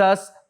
10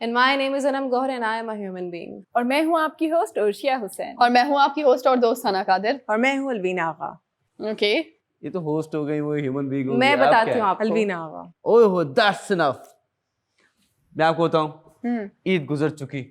And my name is Anam Gohar and I am a human being. اور میں ہوں آپ کی ہوسٹ ارشیا حسین. اور میں ہوں آپ کی ہوسٹ اور دوست ثنا قادر. اور میں ہوں الوینا آغا. اوکے یہ تو ہوسٹ ہو گئی, وہ ہیومن بینگ ہو گئی. میں بتاتی ہوں آپ کو. الوینا آغا. اوہ ہو دیٹس انف. میں آپ کو بتاؤں, عید گزر چکی,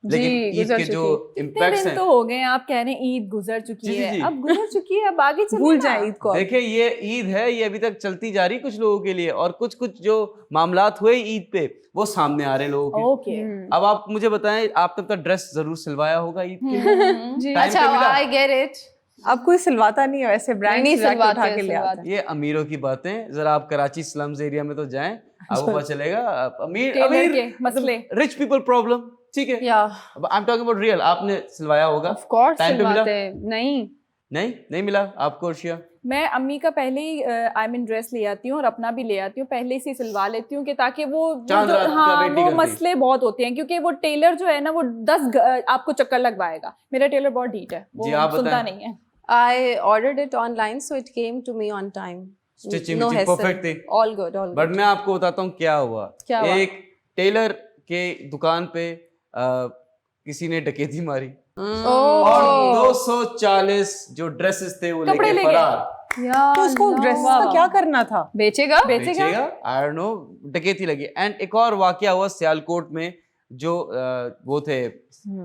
لیکن عید کے جو امپیکٹس ہیں تو ہو گئے. آپ کہہ رہے ہیں عید گزر چکی ہے, اب گزر چکی ہے, اب آگے بھول جائیں عید کو. دیکھیں یہ عید ہے, یہ ابھی تک چلتی جا رہی کچھ لوگوں کے لیے, اور کچھ جو معاملات ہوئے عید پہ وہ سامنے آ رہے ہیں لوگوں کے. اوکے, اب آپ مجھے بتائیں, آپ نے اپنا ڈریس ضرور سلوایا ہوگا عید کے. اچھا, I get it. اب کوئی سلواتا نہیں ہے ویسے, برانڈ نہیں سلوا کے لے آتا ہے. یہ امیروں کی باتیں. ذرا آپ کراچی سلمز ایریا میں تو جائیں, آپ کو پتہ چلے گا. ٹیلر کے مسئلے, رچ پیپل پرابلم, ٹھیک ہے. I am talking about real. آپ نے سلوایا ہوگا. آف کورس سلواتے. نہیں ملا آپ کو ارشیا. میں امی کا پہلے ہی آئی مین ڈریس لے آتی ہوں اور اپنا بھی لے آتی ہوں, پہلے سے سلوا لیتی ہوں کہ تاکہ وہ وہ مسئلے بہت ہوتے ہیں, کیونکہ وہ ٹیلر جو ہے نا وہ 10 آپ کو چکر لگوائے گا. میرا ٹیلر بہت ڈھیٹ ہے, وہ سنتا نہیں ہے. I ordered it online so it came to me on time. Stitching No hassle. perfect تھی. All good. بٹ میں آپ کو بتاتا ہوں کیا ہوا. ایک ٹیلر کے دکان پہ کسی نے ڈکیتی ماری اور 240 جو ڈریسز تھے وہ لے کے فرار. تو اس کو ڈریس کا کیا کرنا تھا؟ بیچے گا. I don't know, ڈکیتی لگی. اینڈ ایک اور واقعہ ہوا سیالکوٹ میں, جو وہ تھے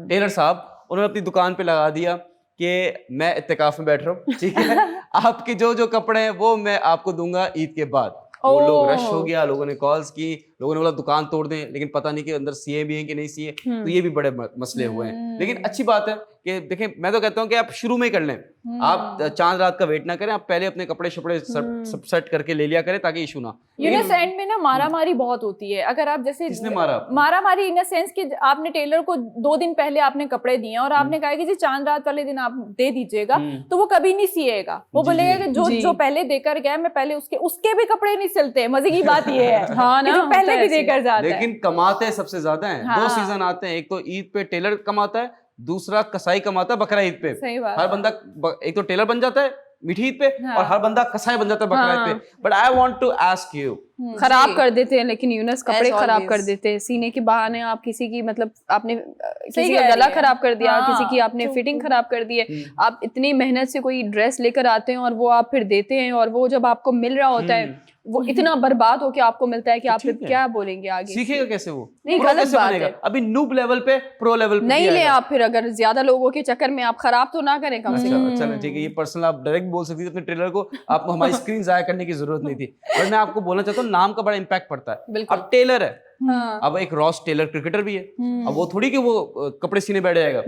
ٹیلر صاحب, انہوں نے اپنی دکان پہ لگا دیا کہ میں اعتکاف میں بیٹھ رہا ہوں, ٹھیک ہے, آپ کے جو کپڑے ہیں وہ میں آپ کو دوں گا عید کے بعد. وہ لوگ رش ہو گیا, لوگوں نے کالز کی, لوگوں نے بولا دکان توڑ دیں, لیکن پتہ نہیں کہ اندر سی اے بھی ہیں کہ نہیں سی اے. تو یہ بھی بڑے مسئلے ہوئے ہیں. لیکن اچھی بات ہے کہ دیکھیں, میں تو کہتا ہوں کہ آپ شروع میں ہی کر لیں, آپ چاند رات کا ویٹ نہ کریں, آپ پہلے اپنے کپڑے شپڑے سب سیٹ کر کے لے لیا کریں تاکہ ایشو نہ. یونس اینڈ میں نا مارا ماری بہت ہوتی ہے. اگر آپ جیسے کس نے مارا ماری ان سینس کہ آپ نے ٹیلر کو 2 دن پہلے آپ نے کپڑے دیے اور آپ نے کہا کہ جی چاند رات والے دن آپ دے دیجیے گا, تو وہ کبھی نہیں سیے گا. وہ بولے گا کہ جو پہلے دے کر گیا میں پہلے اس کے بھی کپڑے نہیں سلتے. مزے کی بات یہ ہے ہاں نا, پہلے بھی دے کر جاتا ہے. لیکن کماتے سب سے زیادہ ہیں. 2 سیزن آتے ہیں, ایک تو عید پہ ٹیلر کماتا ہے, دوسرا کسائی کماتا ہے بقرہ عید پہ. ہر بندہ ایک تو ٹیلر بن جاتا ہے میٹھی عید پہ, اور ہر بندہ کسائی بن جاتا ہے بقرہ عید پہ. But I want to ask you, خراب کر دیتے ہیں لیکن یونس کپڑے خراب کر دیتے ہیں سینے کے بہانے. آپ کسی کی مطلب آپ نے کسی کا گلا خراب کر دیا, کسی کی آپ نے فٹنگ خراب کر دی ہے. آپ اتنی محنت سے کوئی ڈریس لے کر آتے ہیں اور وہ آپ پھر دیتے ہیں, اور وہ جب آپ کو مل رہا ہوتا ہے وہ اتنا برباد ہو کے آپ کو ملتا ہے کہ آپ پھر کیا بولیں گے آگے. سیکھے گا کیسے وہ؟ نہیں, غلط بات ہے. ابھی نوب لیول پہ پرو لیول پہ نہیں لیں آپ. پھر اگر زیادہ لوگوں کے چکر میں آپ خراب تو نہ کریں کم سے کم. چلیں ٹھیک ہے, یہ پرسنل آپ ڈائریکٹ بول سکتی تھی اپنے ٹیلر کو, آپ کو ہماری اسکرین ضائع کرنے کی ضرورت نہیں تھی. اور میں آپ کو بولنا چاہتا ہوں نام کا بڑا امپیکٹ پڑتا ہے. اب ٹیلر ہے, اب ایک راس ٹیلر کرکٹر بھی ہے, اب وہ تھوڑی کہ وہ کپڑے سینے بیٹھ جائے گا.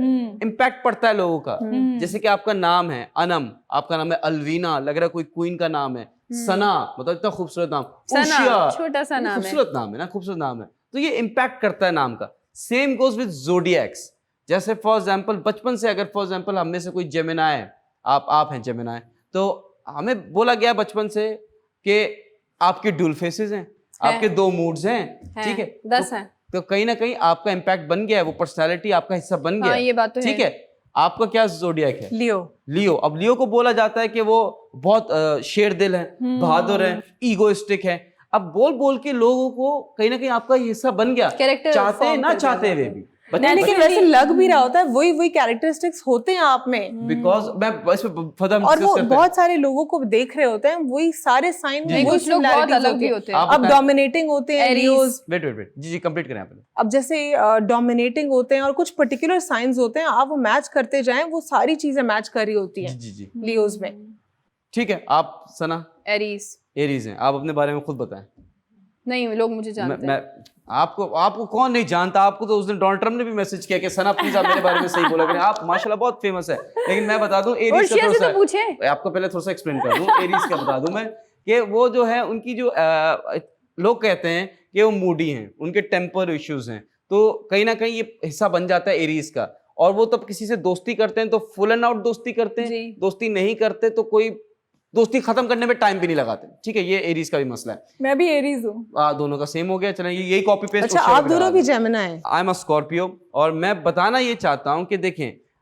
امپیکٹ پڑتا ہے لوگوں کا. جیسے کہ آپ کا نام ہے انم, آپ کا نام ہے الوینا, لگ رہا ہے کوئی کوئین کا نام ہے. ثنا, مطلب اتنا خوبصورت نام. چھوٹا سا نام ہے, خوبصورت نام ہے نا, خوبصورت نام ہے. تو یہ امپیکٹ کرتا ہے نام کا. Same goes with zodiacs. جیسے فار ایگزامپل بچپن سے اگر فار ایگزامپل ہم میں سے کوئی جیمنائی ہے, آپ ہیں جیمنائی, تو ہمیں بولا گیا بچپن سے کہ آپ کے ڈول فیسز ہیں, آپ کے 2 موڈز ہیں, ٹھیک ہے, 10 ہیں. تو کہیں نہ کہیں آپ کا امپیکٹ بن گیا ہے, وہ پرسنالٹی آپ کا حصہ بن گیا. یہ بات تو ٹھیک ہے. آپ کا کیا زوڈیاک ہے؟ لیو. اب لیو کو بولا جاتا ہے کہ وہ بہت شیر دل ہے, بہادر ہے, ایگوئسٹک ہے. اب بول کے لوگوں کو کہیں نہ کہیں آپ کا یہ حصہ بن گیا, چاہتے نہ چاہتے ہوئے بھی. لیکن ویسے لگ بھی رہا ہوتا ہے وہی کیریکٹرسٹکس ہوتے ہیں آپ میں, بیکاز میں اور وہ بہت سارے لوگوں کو دیکھ رہے ہوتے ہیں, وہی سارے سائن وہی سملیرٹیز ہوتی ہے. اب ڈومینیٹنگ ہوتے ہیں لیوز. ویٹ جی کمپلیٹ کریں آپ. اب جیسے ڈومینیٹنگ ہوتے ہیں اور کچھ پرٹیکولر سائنز ہوتے ہیں, آپ وہ میچ کرتے جائیں, وہ ساری چیزیں میچ کر رہی ہوتی ہیں لیوز میں. ٹھیک ہے. آپ ثنا ایریز ہیں, آپ اپنے بارے میں خود بتائیں. نہیں, لوگ مجھے جانتے ہیں. آپ کو کون نہیں جانتا. آپ کو تو اس دن ڈونلڈ ٹرمپ نے بھی میسج کیا کہ ثنا پلیز آپ میرے بارے میں صحیح بولا کریں, آپ ماشاءاللہ بہت فیمس ہے. لیکن میں بتا دوں ایریز کا تھوڑا سا, آپ کو پہلے تھوڑا سا ایکسپلین کر دوں ایریز کا بتا دوں میں, کہ وہ جو ہے ان کی جو لوگ کہتے ہیں کہ وہ موڈی ہیں, ان کے ٹیمپر ایشوز ہیں, تو کہیں نہ کہیں یہ حصہ بن جاتا ہے ایریز کا. اور وہ تب کسی سے دوستی کرتے ہیں تو فل اینڈ آؤٹ دوستی کرتے ہیں, دوستی نہیں کرتے تو کوئی دوستی ختم کرنے میں ٹائم بھی نہیں لگاتے. ٹھیک ہے, یہ ایریز کا بھی مسئلہ ہے. میں بھی ایریز ہوں. دونوں کا سیم ہو گیا. چلیں یہی کاپی پیسٹ. اچھا, آپ دونوں بھی جیمنا ہیں. آئی ایم اے اسکارپیو. اور میں بتانا یہ چاہتا ہوں کہ دیکھیں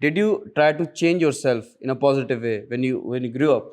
did you try to change yourself in a positive way when you grew up?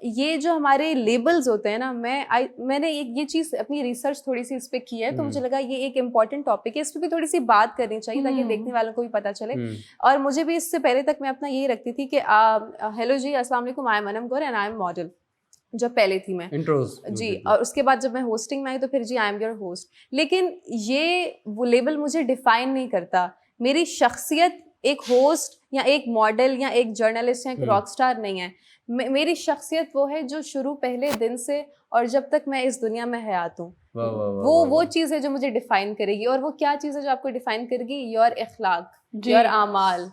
یہ جو ہمارے لیبلز ہوتے ہیں نا, میں نے یہ چیز اپنی ریسرچ تھوڑی سی اس پہ کی ہے, تو مجھے لگا یہ ایک امپورٹنٹ ٹاپک ہے, اس پہ بھی تھوڑی سی بات کرنی چاہیے تاکہ دیکھنے والوں کو بھی پتہ چلے. اور مجھے بھی اس سے پہلے تک میں اپنا یہی رکھتی تھی کہ ہیلو جی السلام علیکم, آئی ایم انم گور اینڈ آئی ایم ماڈل, جب پہلے تھی میں جی, اور اس کے بعد جب میں ہوسٹنگ میں آئی تو پھر جی آئی ایم یور ہوسٹ. لیکن یہ وہ لیبل مجھے ڈیفائن نہیں کرتا. میری شخصیت ایک ہوسٹ یا ایک ماڈل یا ایک جرنلسٹ یا ایک راک اسٹار نہیں ہے. میری شخصیت وہ ہے جو شروع پہلے دن سے اور جب تک میں اس دنیا میں حیات ہوں, وہ چیز ہے جو مجھے ڈیفائن کرے گی. اور وہ کیا چیز ہے جو آپ کو ڈیفائن کرے گی؟ یور اخلاق, یور اعمال,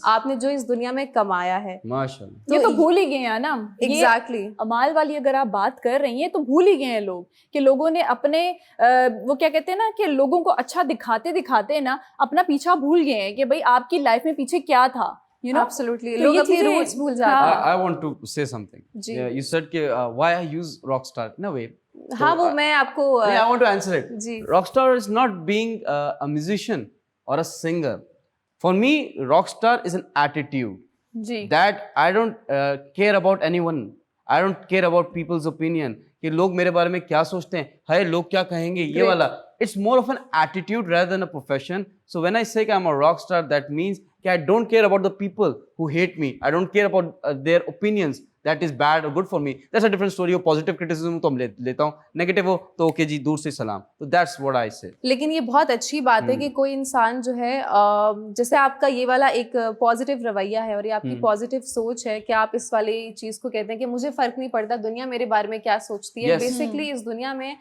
آپ نے جو اس دنیا میں کمایا ہے. یہ تو بھول ہی گئے ہیں نا. ایگزیکٹلی اعمال والی اگر آپ بات کر رہی ہیں تو بھول ہی گئے ہیں لوگ کہ لوگوں نے اپنے وہ کیا کہتے ہیں نا کہ لوگوں کو اچھا دکھاتے دکھاتے نا اپنا پیچھا بھول گئے ہیں کہ بھائی آپ کی لائف میں پیچھے کیا تھا. Absolutely. لوگ اپنی روٹس بھول جاتے ہیں. I want to say something. You said کہ why I use rockstar in a way. ہاں وہ میں آپ کو I want to answer it. Rockstar is not being a musician or a singer. For me, rockstar is an attitude. That I don't care about anyone. I don't care about people's opinion. کہ لوگ میرے بارے میں کیا سوچتے ہیں, ہے لوگ کیا کہیں گے, یہ والا. It's more of an attitude rather than a profession. So when I say I'm a rock star, that means that I don't care about the people who hate me. I don't care about their opinions. That is bad or good for me. That's a different story. Positive criticism تو لیتا ہوں, negative ہو تو okay جی دور سے سلام. So that's what I say. لیکن یہ بہت اچھی بات ہے کہ کوئی انسان جو ہے جیسے آپ کا یہ والا ایک پازیٹیو رویہ ہے اور یہ آپ کی پازیٹیو سوچ ہے کہ آپ اس والی چیز کو کہتے ہیں کہ مجھے فرق نہیں پڑتا دنیا میرے بارے میں کیا سوچتی ہے. بیسکلی اس دنیا میں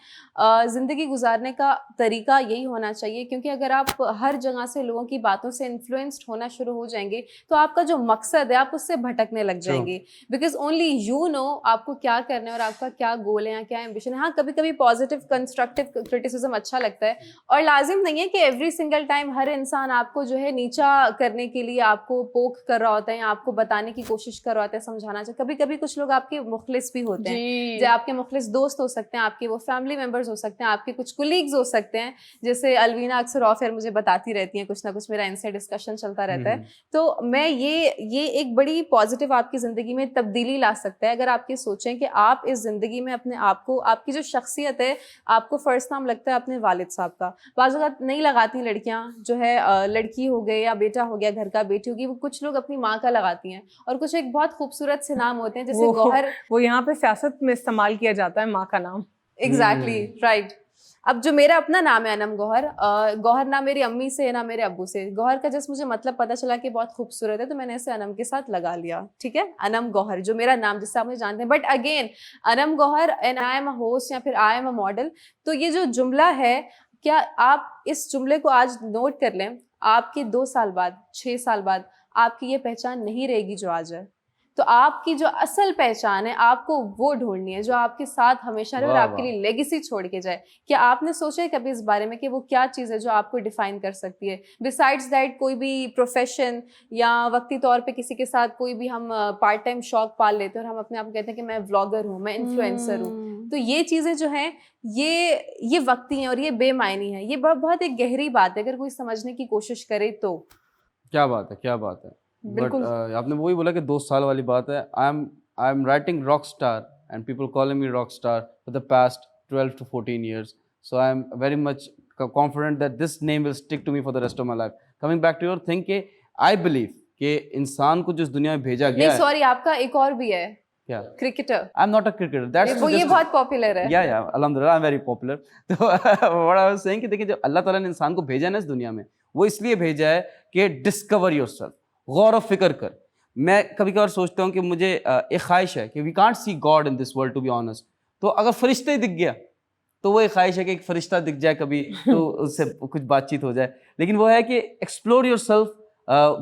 زندگی گزارنے کا طریقہ یہی ہونا چاہیے, کیونکہ اگر آپ ہر جگہ سے لوگوں کی باتوں سے انفلوئنسڈ ہونا شروع ہو جائیں گے تو آپ کا جو مقصد ہے آپ اس سے بھٹکنے لگ جائیں گے. بیکاز only you know آپ کو کیا کرنا ہے اور آپ کا کیا گول ہے یا کیا ایمبیشن ہے. ہاں کبھی کبھی پازیٹیو کنسٹرکٹیو کرٹیسزم اچھا لگتا ہے, اور لازم نہیں ہے کہ ایوری سنگل ٹائم ہر انسان آپ کو جو ہے نیچا کرنے کے لیے آپ کو پوک کر رہا ہوتا ہے یا آپ کو بتانے کی کوشش کر رہا ہوتا ہے, سمجھانا چاہیے. کبھی کبھی کچھ لوگ آپ کے مخلص بھی ہوتے ہیں, جو آپ کے مخلص دوست ہو سکتے ہیں, آپ کے وہ فیملی ممبرز ہو سکتے ہیں, آپ کے کچھ کولیگز ہو سکتے ہیں, جیسے الوینا اکثر آف ایئر مجھے بتاتی رہتی ہیں, کچھ نہ کچھ میرا ان سے ڈسکشن چلتا رہتا ہے. تو میں یہ ایک بڑی پازیٹیو آپ کی زندگی میں تبدیلی لا سکتا ہے اگر آپ یہ سوچیں کہ آپ اس زندگی میں اپنے آپ کو, آپ کی جو شخصیت ہے, آپ کو فرسٹ نام لگتا ہے اپنے والد صاحب کا. بعض اوقات نہیں لگاتی لڑکیاں, جو ہے لڑکی ہو گئے یا بیٹا ہو گیا گھر کا, بیٹی ہوگی, وہ کچھ لوگ اپنی ماں کا لگاتی ہیں, اور کچھ ایک بہت خوبصورت سے نام ہوتے ہیں جیسے گوہر. وہ یہاں پہ سیاست میں استعمال کیا جاتا ہے ماں کا نام. Exactly right. اب جو میرا اپنا نام ہے انم گوہر, گوہر نہ میری امی سے نہ میرے ابو سے. گوہر کا جس مجھے مطلب پتہ چلا کہ بہت خوبصورت ہے تو میں نے اسے انم کے ساتھ لگا لیا. ٹھیک ہے, انم گوہر جو میرا نام جس سے آپ مجھے جانتے ہیں. But again Anam Gohar and I am a host یا پھر آئی ایم اے ماڈل, تو یہ جو جملہ ہے, کیا آپ اس جملے کو آج نوٹ کر لیں, آپ کے 2 سال بعد 6 سال بعد آپ کی یہ پہچان نہیں رہے گی جو آج ہے. تو آپ کی جو اصل پہچان ہے آپ کو وہ ڈھونڈنی ہے جو آپ کے ساتھ ہمیشہ رہے اور آپ کے لیے لیگیسی چھوڑ کے جائے. کیا آپ نے سوچا ہے کبھی اس بارے میں کہ وہ کیا چیز ہے جو آپ کو ڈیفائن کر سکتی ہے؟ بسائڈز دیٹ کوئی بھی پروفیشن یا وقتی طور پہ کسی کے ساتھ کوئی بھی ہم پارٹ ٹائم شوق پال لیتے ہیں اور ہم اپنے آپ کو کہتے ہیں کہ میں ولاگر ہوں, میں انفلوئنسر ہوں. تو یہ چیزیں جو ہیں یہ وقتی ہیں اور یہ بے معنی ہیں. یہ بہت ایک گہری بات ہے اگر کوئی سمجھنے کی کوشش کرے تو. کیا بات ہے, کیا بات ہے. بٹ آپ نے وہی بولا کہ 2 سال والی بات ہے. I am writing rock star and people calling me rock star for the past 12 to 14 years. So I am very much confident that this name will stick to me for the rest of my life. Coming back to your thing کہ I believe کہ انسان کو جس دنیا میں بھیجا گیا ہے. نہیں سوری, آپ کا ایک اور بھی ہے, کیا؟ Cricketer. I am not a cricketer. That's وہ یہ بہت پاپولر ہے. Yeah, الحمدللہ I am very popular. تو what I was saying کہ دیکھیے جو اللہ تعالیٰ نے انسان کو بھیجا ہے نا اس دنیا میں, وہ اس لیے بھیجا ہے کہ ڈسکور یور سیلف, غور و فکر کر. میں کبھی کبھار سوچتا ہوں کہ مجھے ایک خواہش ہے کہ we can't see God in this world to be honest. تو اگر فرشتہ ہی دکھ گیا تو وہ ایک خواہش ہے کہ ایک فرشتہ دکھ جائے کبھی تو اس سے کچھ بات چیت ہو جائے. لیکن وہ ہے کہ ایکسپلور یور سیلف,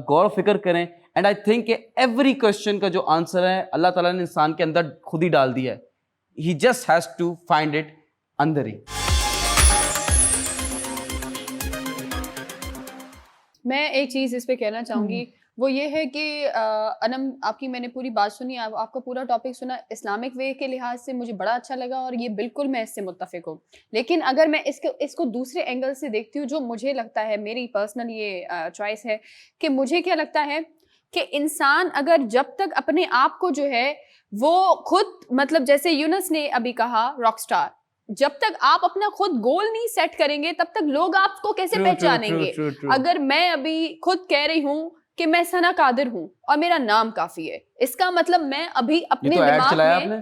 غور و فکر کریں. اینڈ آئی تھنک کہ ایوری کوشچن کا جو آنسر ہے اللہ تعالیٰ نے انسان کے اندر خود ہی ڈال دیا ہے. He just has to find it اندر ہی. میں ایک چیز اس پہ کہنا چاہوں گی, وہ یہ ہے کہ انم آپ کی میں نے پوری بات سنی, آپ کا پورا ٹاپک سنا. اسلامک وے کے لحاظ سے مجھے بڑا اچھا لگا اور یہ بالکل میں اس سے متفق ہوں. لیکن اگر میں اس کو دوسرے اینگل سے دیکھتی ہوں, جو مجھے لگتا ہے, میری پرسنل یہ چوائس ہے کہ مجھے کیا لگتا ہے کہ انسان اگر جب تک اپنے آپ کو جو ہے وہ خود مطلب جیسے یونس نے ابھی کہا راک سٹار, جب تک آپ اپنا خود گول نہیں سیٹ کریں گے تب تک لوگ آپ کو کیسے پہچانیں گے. اگر میں ابھی خود کہہ رہی ہوں کہ میں ثنا قادر ہوں اور میرا نام کافی ہے, اس کا مطلب میں ابھی اپنے دماغ میں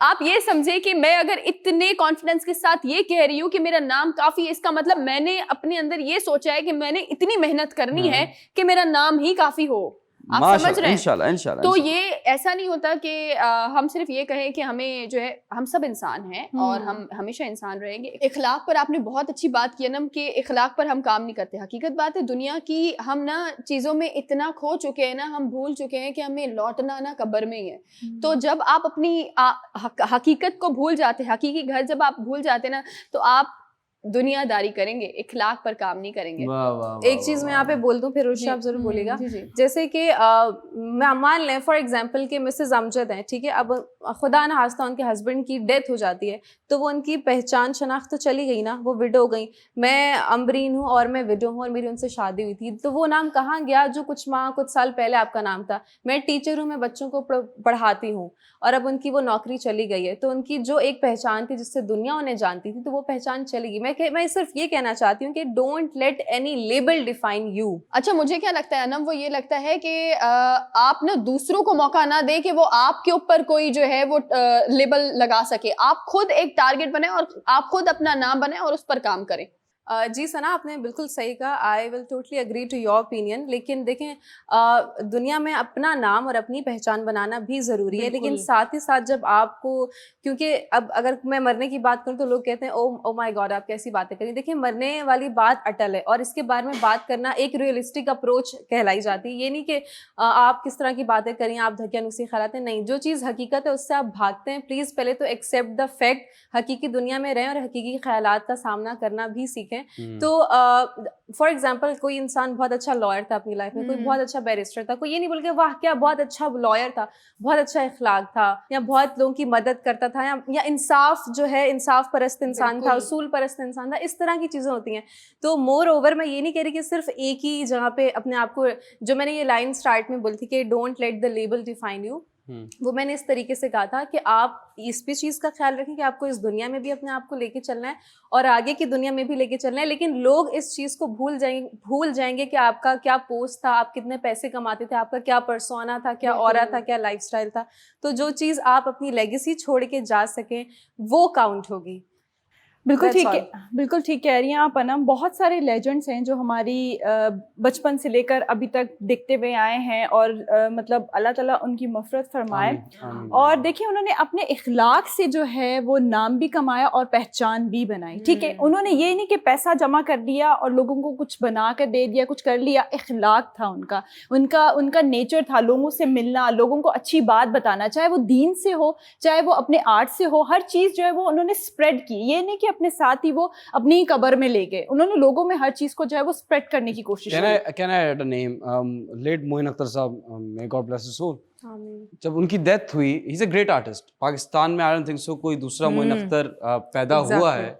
آپ یہ سمجھے کہ میں اگر اتنے کانفیڈنس کے ساتھ یہ کہہ رہی ہوں کہ میرا نام کافی ہے, اس کا مطلب میں نے اپنے اندر یہ سوچا ہے کہ میں نے اتنی محنت کرنی ہے کہ میرا نام ہی کافی ہو. آپ سمجھ رہے ہیں؟ تو یہ ایسا نہیں ہوتا کہ ہم صرف یہ کہیں کہ ہمیں جو ہے ہم سب انسان ہیں اور ہم ہمیشہ انسان رہیں گے. اخلاق پر آپ نے بہت اچھی بات کی نا کہ اخلاق پر ہم کام نہیں کرتے. حقیقت بات ہے دنیا کی, ہم نا چیزوں میں اتنا کھو چکے ہیں نا, ہم بھول چکے ہیں کہ ہمیں لوٹنا نا قبر میں ہی ہے. تو جب آپ اپنی حقیقت کو بھول جاتے, حقیقی گھر جب آپ بھول جاتے نا, تو آپ دنیا داری کریں گے, اخلاق پر کام نہیں کریں گے. ایک چیز میں یہاں پہ بول دوں, پھر روشی آپ ضرور بولے گا. جیسے کہ میں مان لیں فار ایگزامپل کہ مسز امجد ہیں, ٹھیک ہے, اب خدا نہ خواستہ ان کے ہسبینڈ کی ڈیتھ ہو جاتی ہے تو وہ ان کی پہچان شناخت تو چلی گئی نا, وہ وڈو ہو گئی. میں امبرین ہوں اور میں وڈو ہوں اور میری ان سے شادی ہوئی تھی, تو وہ نام کہاں گیا جو کچھ سال پہلے آپ کا نام تھا. میں ٹیچر ہوں, میں بچوں کو پڑھاتی ہوں, اور اب ان کی وہ نوکری چلی گئی ہے, تو ان کی جو ایک پہچان تھی جس سے دنیا انہیں جانتی تھی, تو وہ پہچان چلی گئی. میں صرف یہ کہنا چاہتی ہوں کہ don't let any label define you. اچھا مجھے کیا لگتا ہے نا, وہ یہ لگتا ہے کہ آپ نا دوسروں کو موقع نہ دے کہ وہ آپ کے اوپر کوئی جو ہے وہ لیبل لگا سکے. آپ خود ایک ٹارگٹ بنیں اور آپ خود اپنا نام بنیں اور اس پر کام کریں. جی ثنا, آپ نے بالکل صحیح کہا. I will totally agree to your opinion. لیکن دیکھیں دنیا میں اپنا نام اور اپنی پہچان بنانا بھی ضروری ہے, لیکن ساتھ ہی ساتھ جب آپ کو, کیونکہ اب اگر میں مرنے کی بات کروں تو لوگ کہتے ہیں او مائی گاڈ آپ کیسی باتیں کریں. دیکھیں مرنے والی بات اٹل ہے, اور اس کے بارے میں بات کرنا ایک ریئلسٹک اپروچ کہلائی جاتی ہے. یہ نہیں کہ آپ کس طرح کی باتیں کریں, آپ دھکیا نوسی خیالات ہیں, نہیں. جو چیز حقیقت ہے اس سے آپ بھاگتے ہیں. پلیز پہلے تو ایکسیپٹ دا فیکٹ, حقیقی دنیا میں رہیں اور حقیقی خیالات کا سامنا کرنا بھی سیکھیں. تو فار ایگزامپل کوئی انسان بہت اچھا لائر تھا اپنی لائف میں, کوئی بہت اچھا بیرسٹر تھا, کوئی یہ نہیں بول کے واہ کیا بہت اچھا لائر تھا, بہت اچھا اخلاق تھا, یا بہت لوگوں کی مدد کرتا تھا, یا انصاف جو ہے انصاف پرست انسان تھا, اصول پرست انسان تھا. اس طرح کی چیزیں ہوتی ہیں. تو مور اوور میں یہ نہیں کہہ رہی کہ صرف ایک ہی جگہ پہ اپنے آپ کو, جو میں نے یہ لائن اسٹارٹ میں بولی تھی کہ don't let the label define you, وہ میں نے اس طریقے سے کہا تھا کہ آپ اس بھی چیز کا خیال رکھیں کہ آپ کو اس دنیا میں بھی اپنے آپ کو لے کے چلنا ہے اور آگے کی دنیا میں بھی لے کے چلنا ہے. لیکن لوگ اس چیز کو بھول جائیں گے کہ آپ کا کیا پوسٹ تھا, آپ کتنے پیسے کماتے تھے, آپ کا کیا پرسونا تھا, کیا اورا تھا, کیا لائف اسٹائل تھا. تو جو چیز آپ اپنی لیگیسی چھوڑ کے جا سکیں وہ کاؤنٹ ہوگی. بالکل ٹھیک ہے, بالکل ٹھیک کہہ رہی ہیں آپ انم. بہت سارے لیجنڈس ہیں جو ہماری بچپن سے لے کر ابھی تک دیکھتے ہوئے آئے ہیں, اور مطلب اللہ تعالیٰ ان کی مغفرت فرمائے. اور دیکھیں انہوں نے اپنے اخلاق سے جو ہے وہ نام بھی کمایا اور پہچان بھی بنائی. ٹھیک ہے, انہوں نے یہ نہیں کہ پیسہ جمع کر دیا اور لوگوں کو کچھ بنا کر دے دیا, کچھ کر لیا. اخلاق تھا ان کا نیچر تھا لوگوں سے ملنا, لوگوں کو اچھی بات بتانا, چاہے وہ دین سے ہو چاہے وہ اپنے آرٹ سے ہو. ہر چیز جو ہے وہ انہوں نے اسپریڈ کی. یہ نہیں کہ اپنے ساتھ ہی وہ اپنی قبر میں لے گئے, انہوں نے لوگوں میں ہر چیز کو جو ہے وہ اسپریڈ کرنے کی کوشش کی. Can I add a name? Late Moin Akhtar صاحب, may God bless his soul. جب ان کی ڈیتھ ہوئی, ہی از اے گریٹ آرٹسٹ. پاکستان میں آئی ڈونٹ تھنک سو کوئی دوسرا موئن اختر پیدا ہوا ہے.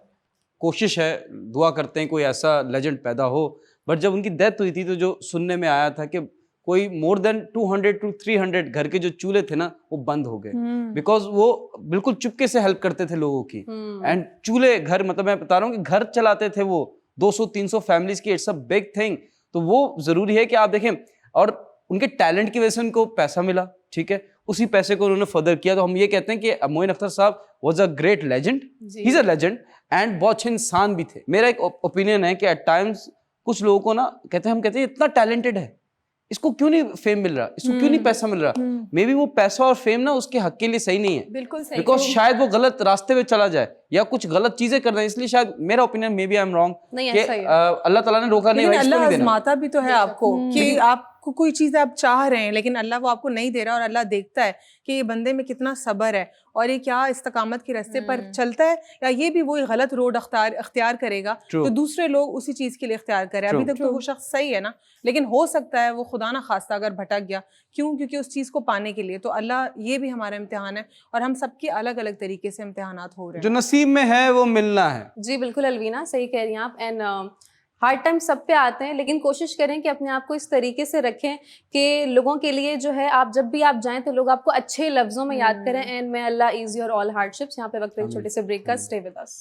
کوشش ہے, دعا کرتے ہیں کوئی ایسا لیجنڈ پیدا ہو. بٹ جب ان کی ڈیتھ ہوئی تھی تو جو سننے میں آیا تھا کہ کوئی مور دین 200 to 300 گھر کے جو چولہے تھے نا وہ بند ہو گئے, بیکاز وہ بالکل چپکے سے ہیلپ کرتے تھے لوگوں کی. اینڈ چولہے گھر, مطلب میں بتا رہا ہوں کہ گھر چلاتے تھے وہ 200-300 فیملیز کی. It's a big thing. تو وہ ضروری ہے کہ آپ دیکھیں, اور ان کے ٹیلنٹ کی وجہ سے ان کو پیسہ ملا, ٹھیک ہے, اسی پیسے کو انہوں نے فردر کیا. تو ہم یہ کہتے ہیں کہ موئن اختر صاحب was a great legend, he is a legend, and بہت اچھے انسان بھی تھے. میرا ایک اوپینین ہے کہ ایٹ ٹائمس کچھ لوگوں کو نا ہم کہتے ہیں اتنا ٹیلنٹڈ ہے, اس کو کیوں نہیں فیم مل رہا, اس کو کیوں نہیں پیسہ مل رہا. مے بی وہ پیسہ اور فیم نا اس کے حق کے لیے صحیح نہیں ہے, بالکل صحیح, بیکاز شاید وہ غلط راستے پہ چلا جائے یا کچھ غلط چیزیں کر رہے ہیں, اس لیے شاید میرا opinion may be I am wrong کہ اللہ تعالیٰ نے روکا نہیں. اللہ آزماتا بھی تو ہے آپ کو کہ آپ کو کوئی چیز آپ چاہ رہے ہیں لیکن اللہ وہ آپ کو نہیں دے رہا, اور اللہ دیکھتا ہے کہ یہ بندے میں کتنا صبر ہے اور یہ کیا استقامت کے راستے پر چلتا ہے, یا یہ بھی وہی غلط روڈ اختیار کرے گا تو دوسرے لوگ اسی چیز کے لیے اختیار کریں. ابھی تک تو وہ شخص صحیح ہے نا, لیکن ہو سکتا ہے وہ خدا نہ خواستہ اگر بھٹک گیا, کیوں, کیونکہ اس چیز کو پانے کے لیے. تو اللہ یہ بھی ہمارا امتحان ہے, اور ہم سب کے الگ الگ طریقے سے امتحانات ہو رہے ہیں, جو نصیب میں ہے وہ ملنا ہے. جی بالکل الوینا, صحیح کہہ رہی ہیں آپ. اینڈ ہارڈ ٹائم سب پہ آتے ہیں، لیکن کوشش کریں کہ اپنے آپ کو اس طریقے سے رکھیں کہ لوگوں کے لیے جو ہے آپ جب بھی آپ جائیں تو لوگ آپ کو اچھے لفظوں میں یاد کریں. And may Allah ease your all hardships. یہاں پہ وقت ایک چھوٹے سے بریک کا. Stay with us.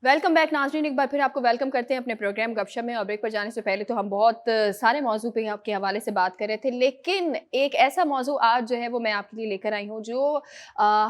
Welcome back ناظرین، ایک بار پھر آپ کو ویلکم کرتے ہیں اپنے پروگرام گپ شپ میں. اور بریک پر جانے سے پہلے تو ہم بہت سارے موضوع پہ آپ کے حوالے سے بات کر رہے تھے، لیکن ایک ایسا موضوع آج جو ہے وہ میں آپ کے لیے لے کر آئی ہوں جو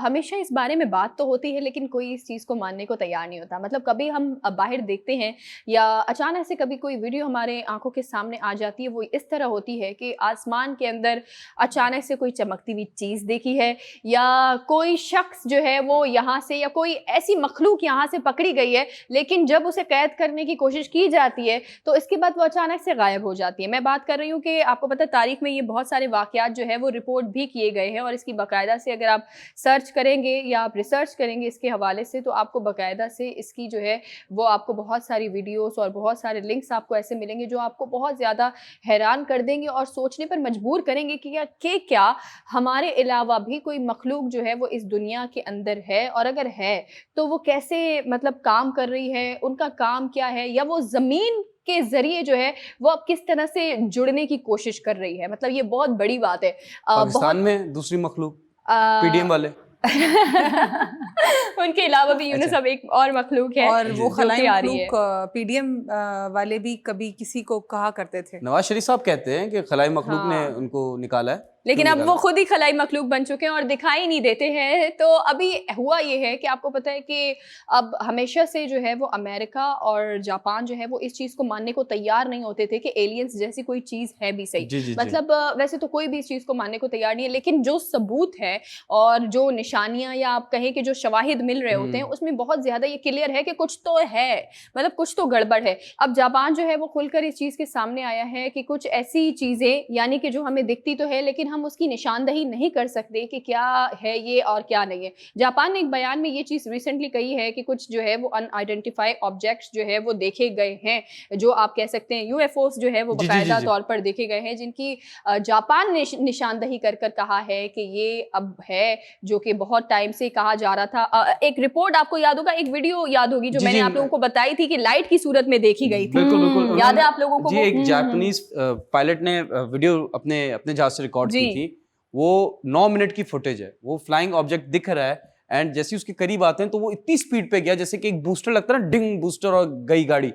ہمیشہ اس بارے میں بات تو ہوتی ہے لیکن کوئی اس چیز کو ماننے کو تیار نہیں ہوتا. مطلب کبھی ہم باہر دیکھتے ہیں یا اچانک سے کبھی کوئی ویڈیو ہمارے آنکھوں کے سامنے آ جاتی ہے، وہ اس طرح ہوتی ہے کہ آسمان کے اندر اچانک سے کوئی چمکتی ہوئی چیز دیکھی ہے، یا کوئی شخص جو ہے وہ یہاں سے، یا کوئی ایسی مخلوق یہاں سے پکڑی گئی ہے، لیکن جب اسے قید کرنے کی کوشش کی جاتی ہے تو اس کے بعد وہ اچانک سے غائب ہو جاتی ہے. میں بات کر رہی ہوں کہ آپ کو پتہ تاریخ میں یہ بہت سارے واقعات جو ہے وہ رپورٹ بھی کیے گئے ہیں، اور اس کی باقاعدہ سے اگر آپ سرچ کریں گے یا آپ ریسرچ کریں گے اس کے حوالے سے تو آپ کو باقاعدہ سے اس کی جو ہے وہ آپ کو بہت ساری ویڈیوز اور بہت سارے لنکس آپ کو ایسے ملیں گے جو آپ کو بہت زیادہ حیران کر دیں گے اور سوچنے پر مجبور کریں گے کہ کیا ہمارے علاوہ بھی کوئی مخلوق جو ہے وہ اس دنیا کے اندر ہے، اور اگر ہے تو وہ کیسے مطلب کام کر رہی ہے، ان کا کام کیا ہے، یا وہ زمین کے ذریعے جو ہے وہ اب کس طرح سے جڑنے کی کوشش کر رہی ہے. مطلب یہ بہت بڑی بات ہے. پاکستان میں دوسری مخلوق پی ڈی ایم والے ان کے علاوہ بھی یونس اب ایک اور مخلوق ہے، اور وہ خلائی آ رہی ہے. مخلوق پی ڈی ایم والے بھی کبھی کسی کو کہا کرتے تھے. نواز شریف صاحب کہتے ہیں کہ خلائی مخلوق نے ان کو نکالا ہے، لیکن اب وہ خود ہی خلائی مخلوق بن چکے ہیں اور دکھائی نہیں دیتے ہیں. تو ابھی ہوا یہ ہے کہ آپ کو پتہ ہے کہ اب ہمیشہ سے جو ہے وہ امریکہ اور جاپان جو ہے وہ اس چیز کو ماننے کو تیار نہیں ہوتے تھے کہ ایلینز جیسی کوئی چیز ہے بھی صحیح. مطلب ویسے تو کوئی بھی اس چیز کو ماننے کو تیار نہیں ہے، لیکن جو ثبوت ہے اور جو نشانیاں یا آپ کہیں کہ جو شواہد مل رہے ہوتے ہیں اس میں بہت زیادہ یہ کلیئر ہے کہ کچھ تو ہے، مطلب کچھ تو گڑبڑ ہے. اب جاپان جو ہے وہ کھل کر اس چیز کے سامنے آیا ہے کہ کچھ ایسی چیزیں یعنی کہ جو ہمیں دکھتی تو ہے لیکن ہم اس کی نشاندہی نہیں کر سکتے کہ کیا ہے یہ اور کیا نہیں ہے. جاپان نے ایک بیان میں یہ چیز ریسنٹلی کہی ہے کہ کچھ جو ہے وہ ان آئیڈینٹیفائی آبجیکٹس جو ہے وہ دیکھے گئے ہیں، جو آپ کہہ سکتے ہیں یو ایف اوز جو ہے وہ باقاعدہ طور پر دیکھے گئے ہیں، جن کی جاپان نے نشاندہی کر کر کہا ہے کہ یہ اب ہے، جو کہ بہت ٹائم سے کہا جا رہا تھا. ایک رپورٹ آپ کو یاد ہوگا، ایک ویڈیو یاد ہوگی جو میں نے آپ لوگوں کو بتائی تھی کہ لائٹ کی صورت میں دیکھی گئی تھی. بالکل بالکل یاد ہے آپ لوگوں کو؟ جی ایک جاپنیز پائلٹ نے ویڈیو اپنے جہاز سے ریکارڈ کی تھی. وہ 9 منٹ کی فوٹیج ہے، وہ فلائنگ آبجیکٹ دکھ رہا ہے اینڈ جیسے اس کے قریب آتے ہیں تو وہ اتنی سپیڈ پہ گیا جیسے کہ ایک بوسٹر لگتا ہے نا، ڈنگ بوسٹر اور گئی گاڑی،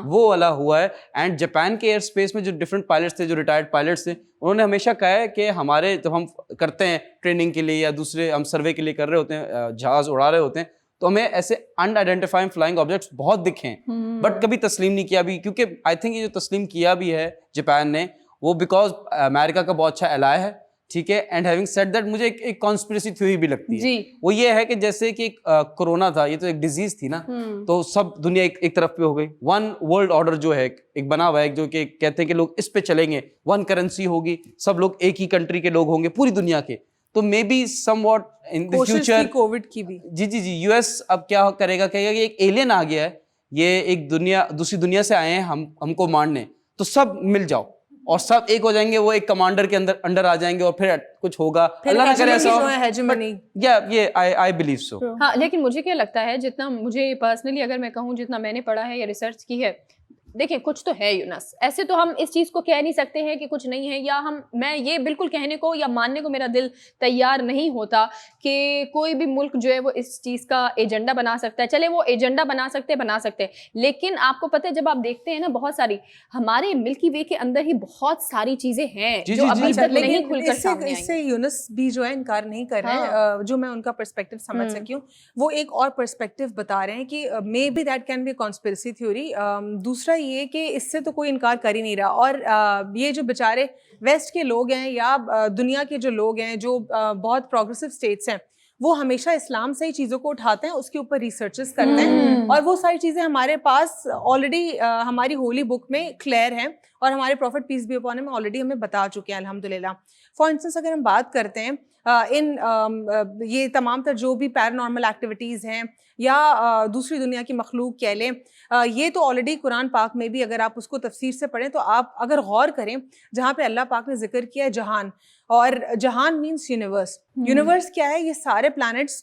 وہ والا ہوا ہے. اینڈ جاپان کے ایئر اسپیس میں جو ڈفرنٹ پائلٹس تھے، جو ریٹائرڈ پائلٹس تھے، انہوں نے ہمیشہ کہا ہے کہ ہمارے جب ہم کرتے ہیں ٹریننگ کے لیے یا دوسرے ہم سروے کے لیے کر رہے ہوتے ہیں، جہاز اڑا رہے ہوتے ہیں، تو ہمیں ایسے ان آئیڈینٹیفائنگ فلائنگ آبجیکٹس بہت دکھے ہیں، بٹ کبھی تسلیم نہیں کیا بھی. کیونکہ آئی تھنک یہ جو تسلیم کیا بھی ہے جاپان نے، وہ بیکاز امریکہ کا بہت اچھا ایلائے ہے، ٹھیک ہے. اینڈ ہیونگ سیڈ دیٹ مجھے ایک کانسپریسی تھیوری بھی لگتی ہے، وہ یہ ہے کہ جیسے کہ کورونا تھا، یہ تو ایک ڈیزیز تھی نا، تو سب دنیا ایک طرف پہ ہو گئی. ون ورلڈ آرڈر جو ہے ایک بنا ہوا ہے، جو کہ کہتے ہیں کہ لوگ اس پہ چلیں گے، ون کرنسی ہوگی، سب لوگ ایک ہی کنٹری کے لوگ ہوں گے پوری دنیا کے. تو may be somewhat in the future Covid کی بھی جی یو ایس اب کیا کرے گا، کہے گا کہ ایک ایلین آ گیا ہے، یہ ایک دوسری دنیا سے آئے ہیں ہم کو مارنے، تو سب مل جاؤ اور سب ایک ہو جائیں گے، وہ ایک کمانڈر کے انڈر آ جائیں گے اور پھر کچھ ہوگا. اللہ نہ کرے ایسا ہو، یہ آئی بلیو سو. ہاں لیکن مجھے کیا لگتا ہے، جتنا مجھے پرسنلی اگر میں کہوں، جتنا میں نے پڑھا ہے یا ریسرچ کی ہے، دیکھیں کچھ تو ہے یونس. ایسے تو ہم اس چیز کو کہہ نہیں سکتے ہیں کہ کچھ نہیں ہے، یا میں یہ بالکل کہنے کو یا ماننے کو میرا دل تیار نہیں ہوتا کہ کوئی بھی ملک جو ہے وہ اس چیز کا ایجنڈا بنا سکتا ہے. چلے وہ ایجنڈا بنا سکتے، لیکن آپ کو پتہ ہے جب آپ دیکھتے ہیں نا، بہت ساری ہمارے ملکی وے کے اندر ہی بہت ساری چیزیں ہیں جو ابھی تک نہیں کھل کر سامنے آئی. اس سے یونس بھی جو ہے انکار نہیں کر رہے، جو میں ان کا پرسپیکٹو سمجھ سکی ہوں، وہ ایک اور پرسپیکٹو بتا رہے ہیں کہ may be that can be conspiracy theory. دوسرا یہ کہ اس سے تو کوئی انکار کر ہی نہیں رہا. اور یہ جو بیچارے ویسٹ کے لوگ ہیں یا دنیا کے جو لوگ ہیں جو بہت پروگریسو اسٹیٹس ہیں، وہ ہمیشہ اسلام سے ہی چیزوں کو اٹھاتے ہیں، اس کے اوپر ریسرچز کرتے ہیں، اور وہ ساری چیزیں ہمارے پاس آلریڈی ہماری ہولی بک میں کلیئر ہیں، اور ہمارے پروفٹ پیس بی اپون ہم آلریڈی ہمیں بتا چکے ہیں الحمدللہ. فار انسٹنس اگر ہم بات کرتے ہیں یہ تمام تر جو بھی پیرانارمل ایکٹیویٹیز ہیں یا دوسری دنیا کی مخلوق کہہ لیں، یہ تو آلریڈی قرآن پاک میں بھی اگر آپ اس کو تفسیر سے پڑھیں تو آپ اگر غور کریں، جہاں پہ اللہ پاک نے ذکر کیا ہے جہان، اور جہان مینس یونیورس. یونیورس کیا ہے؟ یہ سارے پلانٹس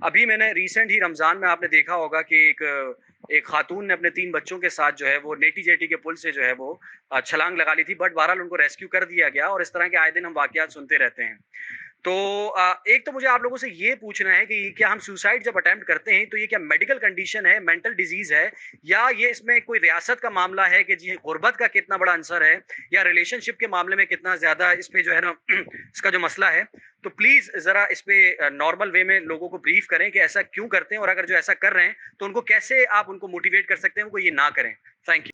ابھی میں نے ریسنٹ ہی رمضان میں آپ نے دیکھا ہوگا کہ ایک خاتون نے اپنے 3 بچوں کے ساتھ جو ہے وہ نیٹی جیٹی کے پل سے جو ہے وہ چھلانگ لگا لی تھی, بٹ بہرحال ان کو ریسکیو کر دیا گیا, اور اس طرح کے آئے دن ہم واقعات سنتے رہتے ہیں. تو ایک تو مجھے آپ لوگوں سے یہ پوچھنا ہے کہ کیا ہم سوسائڈ جب اٹیمپٹ کرتے ہیں تو یہ کیا میڈیکل کنڈیشن ہے, مینٹل ڈیزیز ہے, یا یہ اس میں کوئی ریاست کا معاملہ ہے کہ جی غربت کا کتنا بڑا عنصر ہے, یا ریلیشن شپ کے معاملے میں کتنا زیادہ اس پہ جو ہے نا اس کا جو مسئلہ ہے. تو پلیز ذرا اس پہ نارمل وے میں لوگوں کو بریف کریں کہ ایسا کیوں کرتے ہیں, اور اگر جو ایسا کر رہے ہیں تو ان کو کیسے آپ ان کو موٹیویٹ کر سکتے ہیں ان کو یہ نہ کریں. Thank you.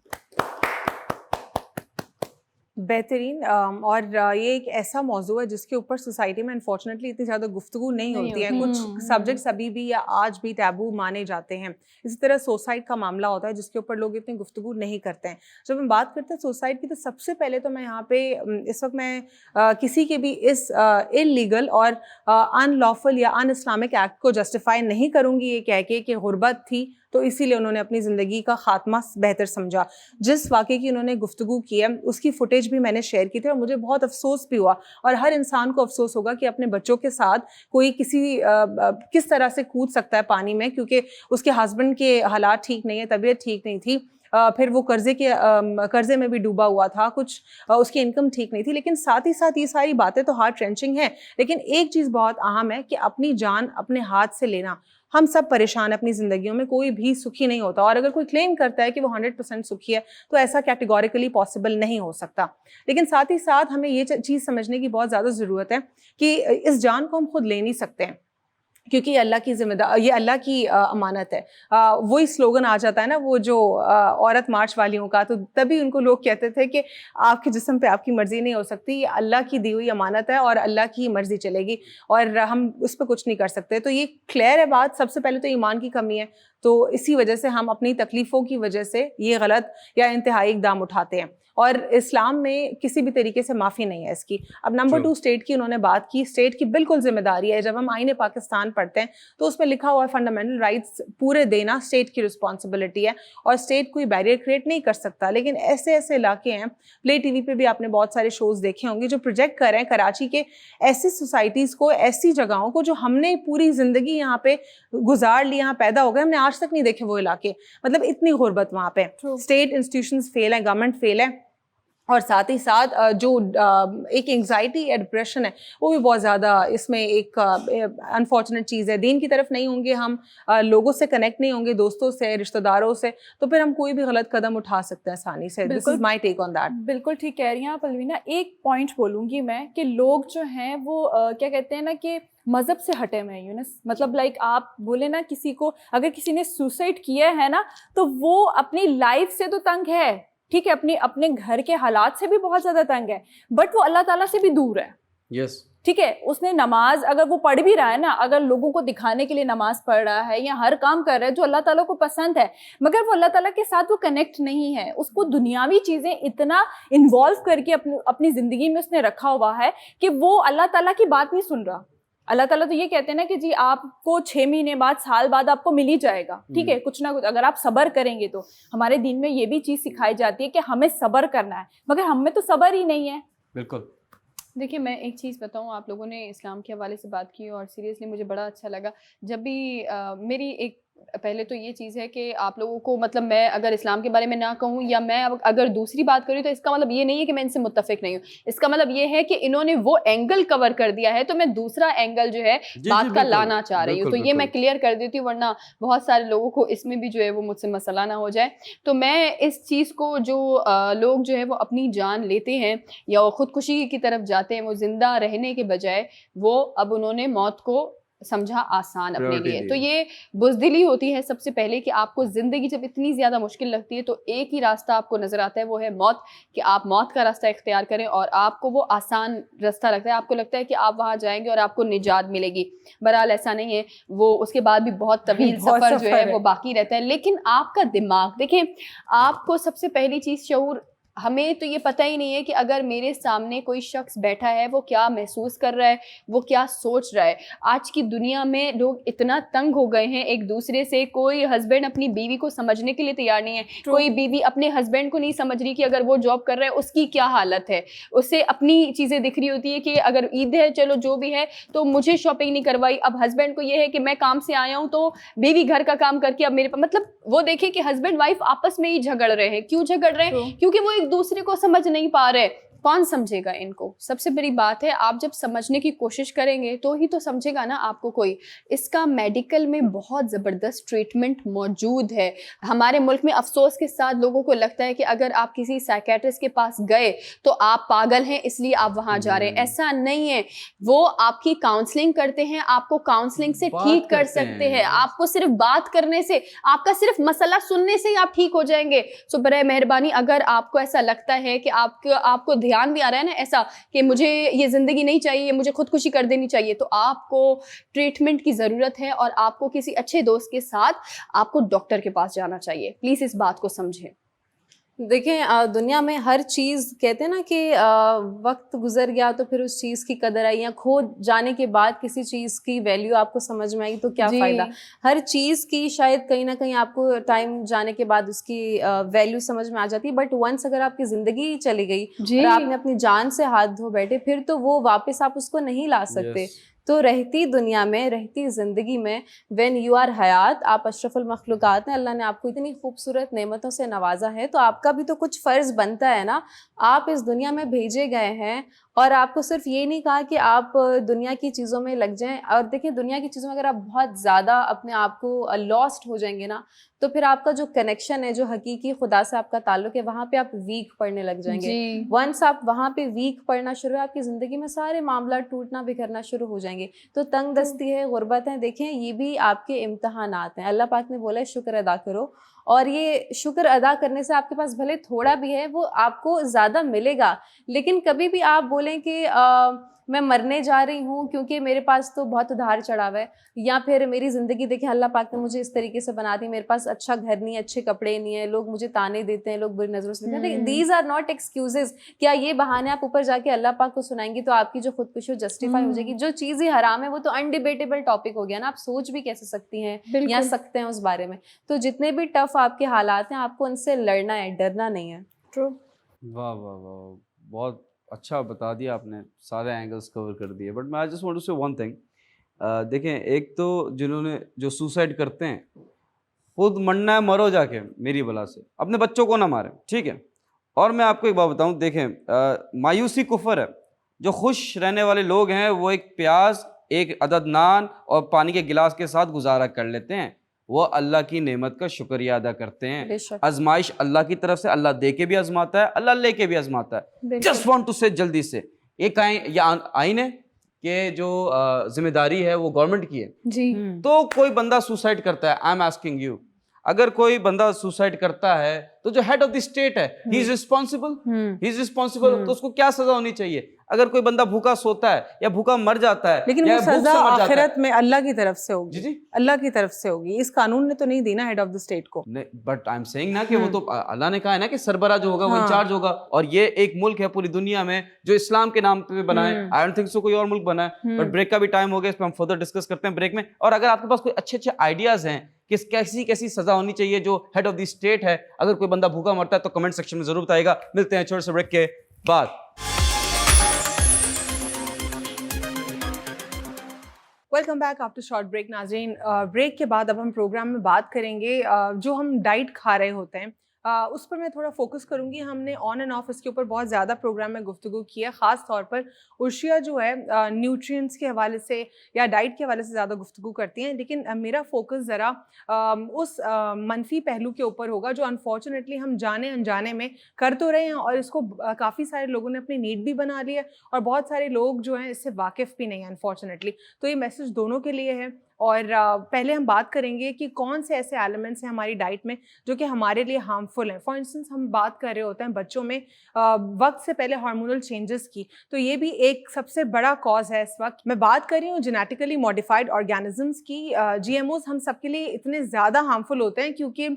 بہترین. اور یہ ایک ایسا موضوع ہے جس کے اوپر سوسائٹی میں انفارچونیٹلی اتنی زیادہ گفتگو نہیں ہوتی ہے. کچھ سبجیکٹس ابھی بھی یا آج بھی ٹیبو مانے جاتے ہیں. اسی طرح سوسائڈ کا معاملہ ہوتا ہے جس کے اوپر لوگ اتنی گفتگو نہیں کرتے ہیں. جب ہم بات کرتے ہیں سوسائڈ کی تو سب سے پہلے تو میں یہاں پہ اس وقت میں کسی کے بھی اس انلیگل اور ان لافل یا ان اسلامک ایکٹ کو جسٹیفائی نہیں کروں گی یہ کہہ کے کہ غربت تھی تو اسی لیے انہوں نے اپنی زندگی کا خاتمہ بہتر سمجھا. جس واقعے کی انہوں نے گفتگو کی ہے اس کی فوٹیج بھی میں نے شیئر کی تھی اور مجھے بہت افسوس بھی ہوا, اور ہر انسان کو افسوس ہوگا کہ اپنے بچوں کے ساتھ کوئی کس طرح سے کود سکتا ہے پانی میں, کیونکہ اس کے ہسبینڈ کے حالات ٹھیک نہیں ہے, طبیعت ٹھیک نہیں تھی, پھر وہ قرضے میں بھی ڈوبا ہوا تھا, کچھ اس کی انکم ٹھیک نہیں تھی. لیکن ساتھ ہی ساتھ یہ ساری باتیں تو ہارٹ رینچنگ ہیں, لیکن ایک چیز بہت اہم ہے کہ اپنی جان اپنے ہاتھ سے لینا. ہم سب پریشان ہیں اپنی زندگیوں میں, کوئی بھی سکھی نہیں ہوتا, اور اگر کوئی کلیم کرتا ہے کہ وہ 100% سکھی ہے تو ایسا کیٹیگوریکلی پاسبل نہیں ہو سکتا. لیکن ساتھ ہی ساتھ ہمیں یہ چیز سمجھنے کی بہت زیادہ ضرورت ہے کہ اس جان کو ہم خود لے نہیں سکتے ہیں, کیونکہ یہ اللہ کی ذمہ دار, یہ اللہ کی امانت ہے. وہی سلوگن آ جاتا ہے نا وہ جو عورت مارچ والیوں کا, تو تبھی ان کو لوگ کہتے تھے کہ آپ کے جسم پہ آپ کی مرضی نہیں ہو سکتی, یہ اللہ کی دی ہوئی امانت ہے اور اللہ کی مرضی چلے گی, اور ہم اس پہ کچھ نہیں کر سکتے. تو یہ کلیئر ہے بات. سب سے پہلے تو ایمان کی کمی ہے, تو اسی وجہ سے ہم اپنی تکلیفوں کی وجہ سے یہ غلط یا انتہائی اقدام اٹھاتے ہیں, اور اسلام میں کسی بھی طریقے سے معافی نہیں ہے اس کی. اب نمبر 2 اسٹیٹ کی انہوں نے بات کی. اسٹیٹ کی بالکل ذمہ داری ہے. جب ہم آئین پاکستان پڑھتے ہیں تو اس میں لکھا ہوا ہے فنڈامنٹل رائٹس پورے دینا اسٹیٹ کی رسپانسبلٹی ہے, اور اسٹیٹ کوئی بیریئر کریٹ نہیں کر سکتا. لیکن ایسے علاقے ہیں, پلے ٹی وی پہ بھی آپ نے بہت سارے شوز دیکھے ہوں گے جو پروجیکٹ کر رہے ہیں کراچی کے ایسی سوسائٹیز کو, ایسی جگہوں کو جو ہم نے پوری زندگی یہاں پہ گزار لی, یہاں پیدا ہو گئے, ہم نے آج تک نہیں دیکھے وہ علاقے. مطلب اتنی غربت وہاں پہ. اسٹیٹ انسٹیٹیوشنز فیل ہیں, گورنمنٹ فیل ہے, اور ساتھ ہی ساتھ جو ایک انگزائٹی یا ڈپریشن ہے وہ بھی بہت زیادہ اس میں ایک انفارچونیٹ چیز ہے. دین کی طرف نہیں ہوں گے ہم, لوگوں سے کنیکٹ نہیں ہوں گے, دوستوں سے, رشتہ داروں سے, تو پھر ہم کوئی بھی غلط قدم اٹھا سکتے ہیں آسانی سے. دس از مائی ٹیک آن دیٹ. بالکل ٹھیک کہہ رہی ہیں آپ الوینا. ایک پوائنٹ بولوں گی میں کہ لوگ جو ہیں وہ کیا کہتے ہیں نا کہ مذہب سے ہٹے ہوئے ہیں یونس. مطلب لائک آپ بولے نا کسی کو اگر کسی نے سوسائڈ کیا ہے نا تو وہ اپنی لائف سے تو تنگ ہے, ٹھیک ہے, اپنے گھر کے حالات سے بھی بہت زیادہ تنگ ہے, بٹ وہ اللہ تعالیٰ سے بھی دور ہے. یس, ٹھیک ہے, اس نے نماز اگر وہ پڑھ بھی رہا ہے نا, اگر لوگوں کو دکھانے کے لیے نماز پڑھ رہا ہے یا ہر کام کر رہا ہے جو اللہ تعالیٰ کو پسند ہے, مگر وہ اللہ تعالیٰ کے ساتھ وہ کنیکٹ نہیں ہے. اس کو دنیاوی چیزیں اتنا انوالو کر کے اپنی زندگی میں اس نے رکھا ہوا ہے کہ وہ اللہ تعالیٰ کی بات نہیں سن رہا. اللہ تعالیٰ تو یہ کہتے ہیں نا کہ جی آپ کو 6 مہینے بعد, سال بعد آپ کو مل ہی جائے گا, ٹھیک ہے, کچھ نہ کچھ اگر آپ صبر کریں گے تو. ہمارے دین میں یہ بھی چیز سکھائی جاتی ہے کہ ہمیں صبر کرنا ہے, مگر ہم میں تو صبر ہی نہیں ہے. بالکل. دیکھیے میں ایک چیز بتاؤں, آپ لوگوں نے اسلام کے حوالے سے بات کی اور سیریسلی مجھے بڑا اچھا لگا. جب بھی میری ایک پہلے تو یہ چیز ہے کہ آپ لوگوں کو, مطلب میں اگر اسلام کے بارے میں نہ کہوں یا میں اگر دوسری بات کری تو اس کا مطلب یہ نہیں ہے کہ میں ان سے متفق نہیں ہوں. اس کا مطلب یہ ہے کہ انہوں نے وہ اینگل کور کر دیا ہے تو میں دوسرا اینگل جو ہے بات کا لانا چاہ رہی ہوں. تو یہ میں کلیئر کر دیتی ہوں, ورنہ بہت سارے لوگوں کو اس میں بھی جو ہے وہ مجھ سے مسئلہ نہ ہو جائے. تو میں اس چیز کو, جو لوگ جو ہے وہ اپنی جان لیتے ہیں یا خودکشی کی طرف جاتے ہیں, وہ زندہ رہنے کے بجائے وہ اب انہوں نے موت کو سمجھا آسان اپنے لیے. تو یہ بزدلی ہوتی ہے سب سے پہلے کہ آپ کو زندگی جب اتنی زیادہ مشکل لگتی ہے تو ایک ہی راستہ آپ کو نظر آتا ہے, وہ ہے موت, کہ آپ موت کا راستہ اختیار کریں, اور آپ کو وہ آسان راستہ لگتا ہے. آپ کو لگتا ہے کہ آپ وہاں جائیں گے اور آپ کو نجات ملے گی. بہرحال ایسا نہیں ہے, وہ اس کے بعد بھی بہت طویل سفر جو ہے وہ باقی رہتا ہے. لیکن آپ کا دماغ دیکھیں, آپ کو سب سے پہلی چیز شعور ہمیں تو یہ پتہ ہی نہیں ہے کہ اگر میرے سامنے کوئی شخص بیٹھا ہے وہ کیا محسوس کر رہا ہے, وہ کیا سوچ رہا ہے. آج کی دنیا میں لوگ اتنا تنگ ہو گئے ہیں ایک دوسرے سے, کوئی ہسبینڈ اپنی بیوی کو سمجھنے کے لیے تیار نہیں ہے, کوئی بیوی اپنے ہسبینڈ کو نہیں سمجھ رہی کہ اگر وہ جاب کر رہا ہے اس کی کیا حالت ہے. اسے اپنی چیزیں دکھ رہی ہوتی ہے کہ اگر عید ہے چلو جو بھی ہے تو مجھے شاپنگ نہیں کروائی. اب ہسبینڈ کو یہ ہے کہ میں کام سے آیا ہوں تو بیوی گھر کا کام کر کے اب میرے پاس, مطلب وہ دیکھیں کہ ہسبینڈ وائف آپس میں ہی جھگڑ رہے ہیں. کیوں جھگڑ رہے ہیں؟ کیونکہ وہ ایک دوسرے کو سمجھ نہیں پا رہے. کون سمجھے گا ان کو؟ سب سے بڑی بات ہے آپ جب سمجھنے کی کوشش کریں گے تو ہی تو سمجھے گا نا آپ کو کوئی. اس کا میڈیکل میں بہت زبردست ٹریٹمنٹ موجود ہے. ہمارے ملک میں افسوس کے ساتھ لوگوں کو لگتا ہے کہ اگر آپ کسی سائیکیٹرسٹ کے پاس گئے تو آپ پاگل ہیں اس لیے آپ وہاں جا رہے ہیں. ایسا نہیں ہے, وہ آپ کی کاؤنسلنگ کرتے ہیں, آپ کو کاؤنسلنگ سے ٹھیک کر سکتے ہیں. آپ کو صرف بات کرنے سے, آپ کا صرف مسئلہ سننے سے ہی آپ ٹھیک ہو جائیں گے. سو برائے مہربانی اگر آپ کو ایسا لگتا ہے کہ آپ کو دھیان بھی آ رہا ہے نا ایسا کہ مجھے یہ زندگی نہیں چاہیے, مجھے خودکشی کر دینی چاہیے, تو آپ کو ٹریٹمنٹ کی ضرورت ہے اور آپ کو کسی اچھے دوست کے ساتھ آپ کو ڈاکٹر کے پاس جانا چاہیے. پلیز اس بات کو سمجھیں. دیکھیں دنیا میں ہر چیز کہتے ہیں نا کہ وقت گزر گیا تو پھر اس چیز کی قدر آئی, یا کھو جانے کے بعد کسی چیز کی ویلیو آپ کو سمجھ میں آئی تو کیا فائدہ. ہر چیز کی شاید کہیں نہ کہیں آپ کو ٹائم جانے کے بعد اس کی ویلیو سمجھ میں آ جاتی ہے, بٹ ونس اگر آپ کی زندگی چلی گئی اور آپ نے اپنی جان سے ہاتھ دھو بیٹھے پھر تو وہ واپس آپ اس کو نہیں لا سکتے. تو رہتی دنیا میں, رہتی زندگی میں, وین یو آر حیات, آپ اشرف المخلوقات ہیں, اللہ نے آپ کو اتنی خوبصورت نعمتوں سے نوازا ہے تو آپ کا بھی تو کچھ فرض بنتا ہے نا. آپ اس دنیا میں بھیجے گئے ہیں اور آپ کو صرف یہ نہیں کہا کہ آپ دنیا کی چیزوں میں لگ جائیں. اور دیکھیں دنیا کی چیزوں میں اگر آپ بہت زیادہ اپنے آپ کو لاسٹ ہو جائیں گے نا تو پھر آپ کا جو کنیکشن ہے, جو حقیقی خدا سے آپ کا تعلق ہے, وہاں پہ آپ ویک پڑنے لگ جائیں گے. ونس آپ وہاں پہ ویک پڑنا شروع ہے, آپ کی زندگی میں سارے معاملات ٹوٹنا بکھرنا شروع ہو جائیں گے. تو تنگ دستی ہے, غربت ہے, دیکھیں یہ بھی آپ کے امتحانات ہیں. اللہ پاک نے بولا ہے شکر ادا کرو, اور یہ شکر ادا کرنے سے آپ کے پاس بھلے تھوڑا بھی ہے وہ آپ کو زیادہ ملے گا. لیکن کبھی بھی آپ بولیں کہ میں مرنے جا رہی ہوں کیونکہ میرے پاس تو بہت ادھار چڑھا ہوا ہے, یا پھر میری زندگی دیکھیں اللہ پاک نے مجھے اس طریقے سے بنا دی, میرے پاس اچھا گھر نہیں ہے, اچھے کپڑے نہیں ہے, لوگ مجھے تانے دیتے ہیں, لوگ بری نظروں سے دیکھتے ہیں. These are not excuses. کیا یہ بہانے آپ اوپر جا کے اللہ پاک کو سنائیں گی تو آپ کی جو خودکشی ہو جسٹیفائی ہو جائے گی. جو چیز ہی حرام ہے وہ تو انڈیبیٹیبل ٹاپک ہو گیا نا, آپ سوچ بھی کیسے سکتی ہیں یا سکتے ہیں اس بارے میں. تو جتنے بھی ٹف آپ کے حالات ہیں آپ کو ان سے لڑنا ہے, ڈرنا نہیں ہے. واہ واہ واہ, بہت اچھا بتا دیا آپ نے, سارے اینگلس کور کر دیے. بٹ میں جسٹ وانٹ ٹو سے ون تھنگ. دیکھیں ایک تو جنہوں نے جو سوسائڈ کرتے ہیں, خود مرنا ہے مرو جا کے میری بلا سے, اپنے بچوں کو نہ ماریں, ٹھیک ہے. اور میں آپ کو ایک بات بتاؤں, دیکھیں مایوسی کفر ہے. جو خوش رہنے والے لوگ ہیں وہ ایک پیاز, ایک عدد نان اور پانی کے گلاس کے ساتھ گزارا کر لیتے ہیں, وہ اللہ کی نعمت کا شکریہ ادا کرتے ہیں. آزمائش اللہ کی طرف سے, اللہ دے کے بھی آزماتا ہے, اللہ لے کے بھی آزماتا ہے. جسٹ وانٹ ٹو سے جلدی سے ایک آئین ہے کہ جو ذمہ داری ہے وہ گورنمنٹ کی ہے. جی. تو کوئی بندہ سوسائڈ کرتا ہے, آئی ایم آسکنگ یو, اگر کوئی بندہ سوسائڈ کرتا ہے تو جو ہیڈ آف دی اسٹیٹ ہے ہی از رسپانسبل, تو اس کو کیا سزا ہونی چاہیے. اگر کوئی بندہ بھوکا سوتا ہے یا بھوکا مر جاتا ہے, لیکن وہ سزا آخرت میں اللہ کی طرف سے ہوگی. جی اللہ کی طرف سے ہوگی, اس قانون نے تو نہیں دی نا ہیڈ آف دی اسٹیٹ کو. بٹ آئی ایم سیئنگ نا کہ وہ تو اللہ نے کہا ہے نا کہ سربراہ جو ہوگا وہ انچارج ہوگا, اور یہ ایک ملک ہے پوری دنیا میں جو اسلام کے نام پہ بنا ہے. آئی ڈونٹ تھنک سو کوئی اور ملک بنا ہے. بٹ بریک کا بھی ٹائم ہو گیا, اس پہ ہم فردر ڈسکس کرتے ہیں بریک میں. اور اگر آپ کے پاس کوئی اچھے آئیڈیاز ہیں کہ کیسی سزا ہونی چاہیے جو ہیڈ آف دی اسٹیٹ ہے, اگر کوئی بندہ بھوکا مرتا ہے تو کمنٹ سیکشن میں ضرور بتائے گا. ملتے ہیں چھوٹے سے بریک کے بعد. Welcome back after short break. ناظرین, بریک کے بعد اب ہم پروگرام میں بات کریں گے جو ہم ڈائٹ کھا رہے ہوتے ہیں اس پر میں تھوڑا فوکس کروں گی. ہم نے آن اینڈ آف اس کے اوپر بہت زیادہ پروگرام میں گفتگو کی ہے, خاص طور پر عرشیہ جو ہے نیوٹرینٹس کے حوالے سے یا ڈائٹ کے حوالے سے زیادہ گفتگو کرتی ہیں. لیکن میرا فوکس ذرا اس منفی پہلو کے اوپر ہوگا جو انفارچونیٹلی ہم جانے انجانے میں کر تو رہے ہیں, اور اس کو کافی سارے لوگوں نے اپنی نیڈ بھی بنا لی ہے, اور بہت سارے لوگ جو ہیں اس سے واقف بھی نہیں ہیں انفارچونیٹلی. تو یہ میسج دونوں کے لیے ہے. اور پہلے ہم بات کریں گے کہ کون سے ایسے ایلیمنٹس ہیں ہماری ڈائٹ میں جو کہ ہمارے لیے ہارمفل ہیں. فار انسٹنس ہم بات کر رہے ہوتے ہیں بچوں میں وقت سے پہلے ہارمونل چینجز کی, تو یہ بھی ایک سب سے بڑا کاز ہے اس وقت. میں بات کر رہی ہوں جینیٹیکلی ماڈیفائڈ آرگینزمس کی. جی ایم اوز ہم سب کے لیے اتنے زیادہ ہارمفل ہوتے ہیں کیونکہ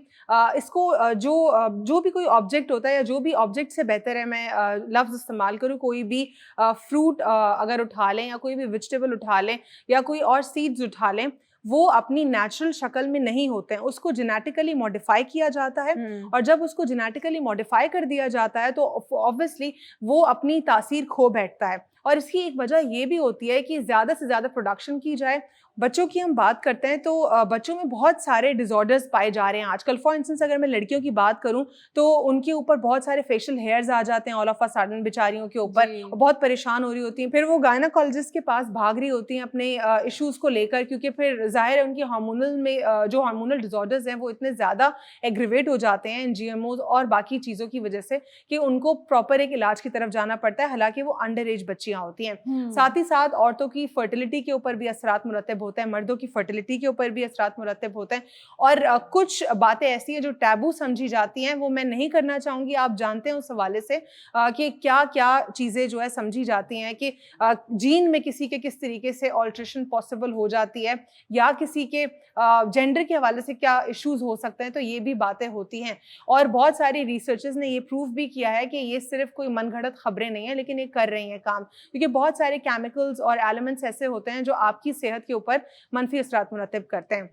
اس کو جو بھی کوئی آبجیکٹ ہوتا ہے یا جو بھی آبجیکٹ سے بہتر ہے میں لفظ استعمال کروں, کوئی بھی فروٹ اگر اٹھا لیں یا کوئی بھی ویجیٹیبل اٹھا لیں یا کوئی اور سیڈز اٹھا لیں, وہ اپنی نیچرل شکل میں نہیں ہوتے ہیں, اس کو جینیٹیکلی ماڈیفائی کیا جاتا ہے. اور جب اس کو جینیٹیکلی ماڈیفائی کر دیا جاتا ہے تو obviously وہ اپنی تاثیر کھو بیٹھتا ہے. اور اس کی ایک وجہ یہ بھی ہوتی ہے کہ زیادہ سے زیادہ پروڈکشن کی جائے. بچوں کی ہم بات کرتے ہیں تو بچوں میں بہت سارے ڈس آرڈرز پائے جا رہے ہیں آج کل. فار انسٹنس اگر میں لڑکیوں کی بات کروں تو ان کے اوپر بہت سارے فیشیل ہیئرز آ جاتے ہیں آل آف اے سڈن بیچاریوں کے اوپر, بہت پریشان ہو رہی ہوتی ہیں. پھر وہ گائناکالوجسٹ کے پاس بھاگ رہی ہوتی ہیں اپنے ایشوز کو لے کر, کیونکہ پھر ظاہر ہے ان کی ہارمونل میں جو ہارمونل ڈس آرڈرز ہیں وہ اتنے زیادہ ایگریویٹ ہو جاتے ہیں ان جی ایم اوز اور باقی چیزوں کی وجہ سے کہ ان کو پراپر ایک علاج کی طرف جانا پڑتا ہے, حالانکہ وہ انڈر ایج بچیاں ہوتی ہیں. ساتھ ہی ساتھ عورتوں کی فرٹیلٹی کے اوپر بھی اثرات مرتب ہوتے ہیں, مردوں کی فرٹیلٹی کے اوپر بھی اثرات مرتب ہوتے ہیں. اور کچھ باتیں ایسی ہیں جو ٹیبو سمجھی جاتی ہیں, وہ میں نہیں کرنا چاہوں گی. آپ جانتے ہیں اس حوالے سے کہ کیا کیا چیزیں جو ہے سمجھی جاتی ہیں کہ جین میں کسی کے کس طریقے سے آلٹریشن پاسبل ہو جاتی ہے یا کسی کے جینڈر کے حوالے سے کیا ایشوز ہو سکتے ہیں, تو یہ بھی باتیں ہوتی ہیں. اور بہت ساری ریسرچز نے یہ پروف بھی کیا ہے کہ یہ صرف کوئی من گھڑت خبریں نہیں ہیں, لیکن یہ کر رہی ہیں کام, کیونکہ بہت سارے کیمیکلز اور ایلیمنٹس ایسے ہوتے ہیں جو آپ کی صحت کے اوپر منفی اثرات مرتب کرتے ہیں.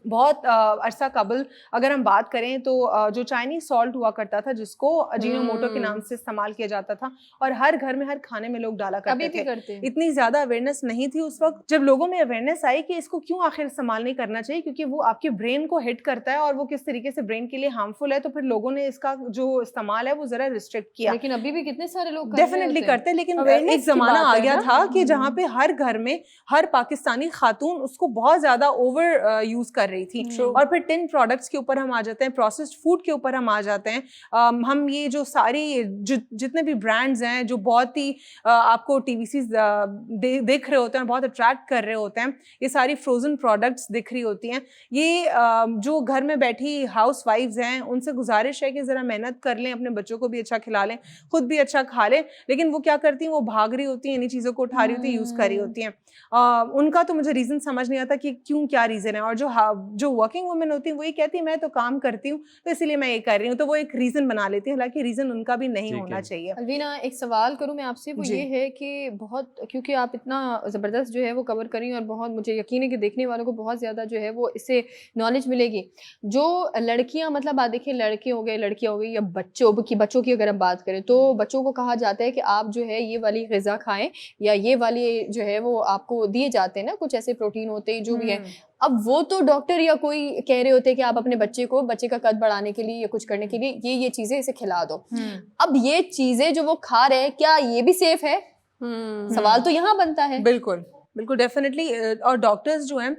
بہت عرصہ قبل اگر ہم بات کریں تو جو چائنیز سالٹ ہوا کرتا تھا جس کو اجینوموٹو کے نام سے استعمال کیا جاتا تھا اور ہر گھر میں ہر کھانے میں لوگ ڈالا کرتے تھے. اتنی زیادہ اویئرنیس نہیں تھی اس وقت. جب لوگوں میں اویئرنیس آئی کہ اس کو کیوں آخر استعمال نہیں کرنا چاہیے کیونکہ وہ آپ کے برین کو ہٹ کرتا ہے اور وہ کس طریقے سے برین کے لیے ہارمفل ہے, تو پھر لوگوں نے اس کا جو استعمال ہے وہ ذرا ریسٹرکٹ کیا. لیکن ابھی بھی کتنے سارے لوگ ڈیفینیٹلی کرتے ہیں, لیکن ایک زمانہ آ گیا تھا کہ جہاں پہ ہر گھر میں ہر پاکستانی خاتون اس کو بہت زیادہ اوور یوز کر رہی تھی. اور پھر ٹن پروڈکٹس کے اوپر ہم آ جاتے ہیں, پروسیسڈ فوڈ کے اوپر ہم آ جاتے ہیں. ہم یہ جو ساری جتنے بھی برانڈز ہیں جو بہت ہی آپ کو ٹی وی سیز دیکھ رہے ہوتے ہیں, بہت اٹریکٹ کر رہے ہوتے ہیں, یہ ساری فروزن پروڈکٹس دکھ رہی ہوتی ہیں. یہ جو گھر میں بیٹھی ہاؤس وائفز ہیں ان سے گزارش ہے کہ ذرا محنت کر لیں, اپنے بچوں کو بھی اچھا کھلا لیں, خود بھی اچھا کھا لیں. لیکن وہ کیا کرتی ہیں, وہ بھاگ رہی ہوتی ہیں, انہیں چیزوں کو اٹھا رہی ہوتی ہیں, یوز کر رہی ہوتی ہیں. ان کا تو مجھے ریزن سمجھ نہیں آتا کہ کیوں, کیا ریزن ہے. اور جو ورکنگ وومن ہوتی ہیں وہی کہتی ہیں میں تو کام کرتی ہوں تو اسی لیے میں یہ کر رہی ہوں, تو وہ ایک ریزن بنا لیتی ہیں, حالانکہ ریزن ان کا بھی نہیں ہونا چاہیے. الوینا ایک سوال کروں میں آپ سے, وہ یہ ہے کہ بہت کیونکہ آپ اتنا زبردست جو ہے وہ کور کری اور بہت مجھے یقین ہے کہ دیکھنے والوں کو بہت زیادہ جو ہے وہ اس سے نالج ملے گی. جو لڑکیاں مطلب آپ دیکھیں لڑکے ہو گئے لڑکیاں ہو گئی یا بچوں کی اگر ہم بات کریں تو بچوں کو کہا جاتا ہے کہ آپ جو ہے یہ والی غذا کھائیں یا یہ والی جو ہے وہ آپ کو دیے جاتے ہیں نا, کچھ ایسے پروٹین ہوتے ہیں جو بھی ہے. اب وہ تو ڈاکٹر یا کوئی کہہ رہے ہوتے ہیں کہ آپ اپنے بچے کا قد بڑھانے کے لیے یا کچھ کرنے کے لیے یہ چیزیں اسے کھلا دو. اب یہ چیزیں جو وہ کھا رہے ہیں کیا یہ بھی سیف ہے؟ سوال تو یہاں بنتا ہے. بالکل بالکل ڈیفینیٹلی. اور ڈاکٹرز جو ہیں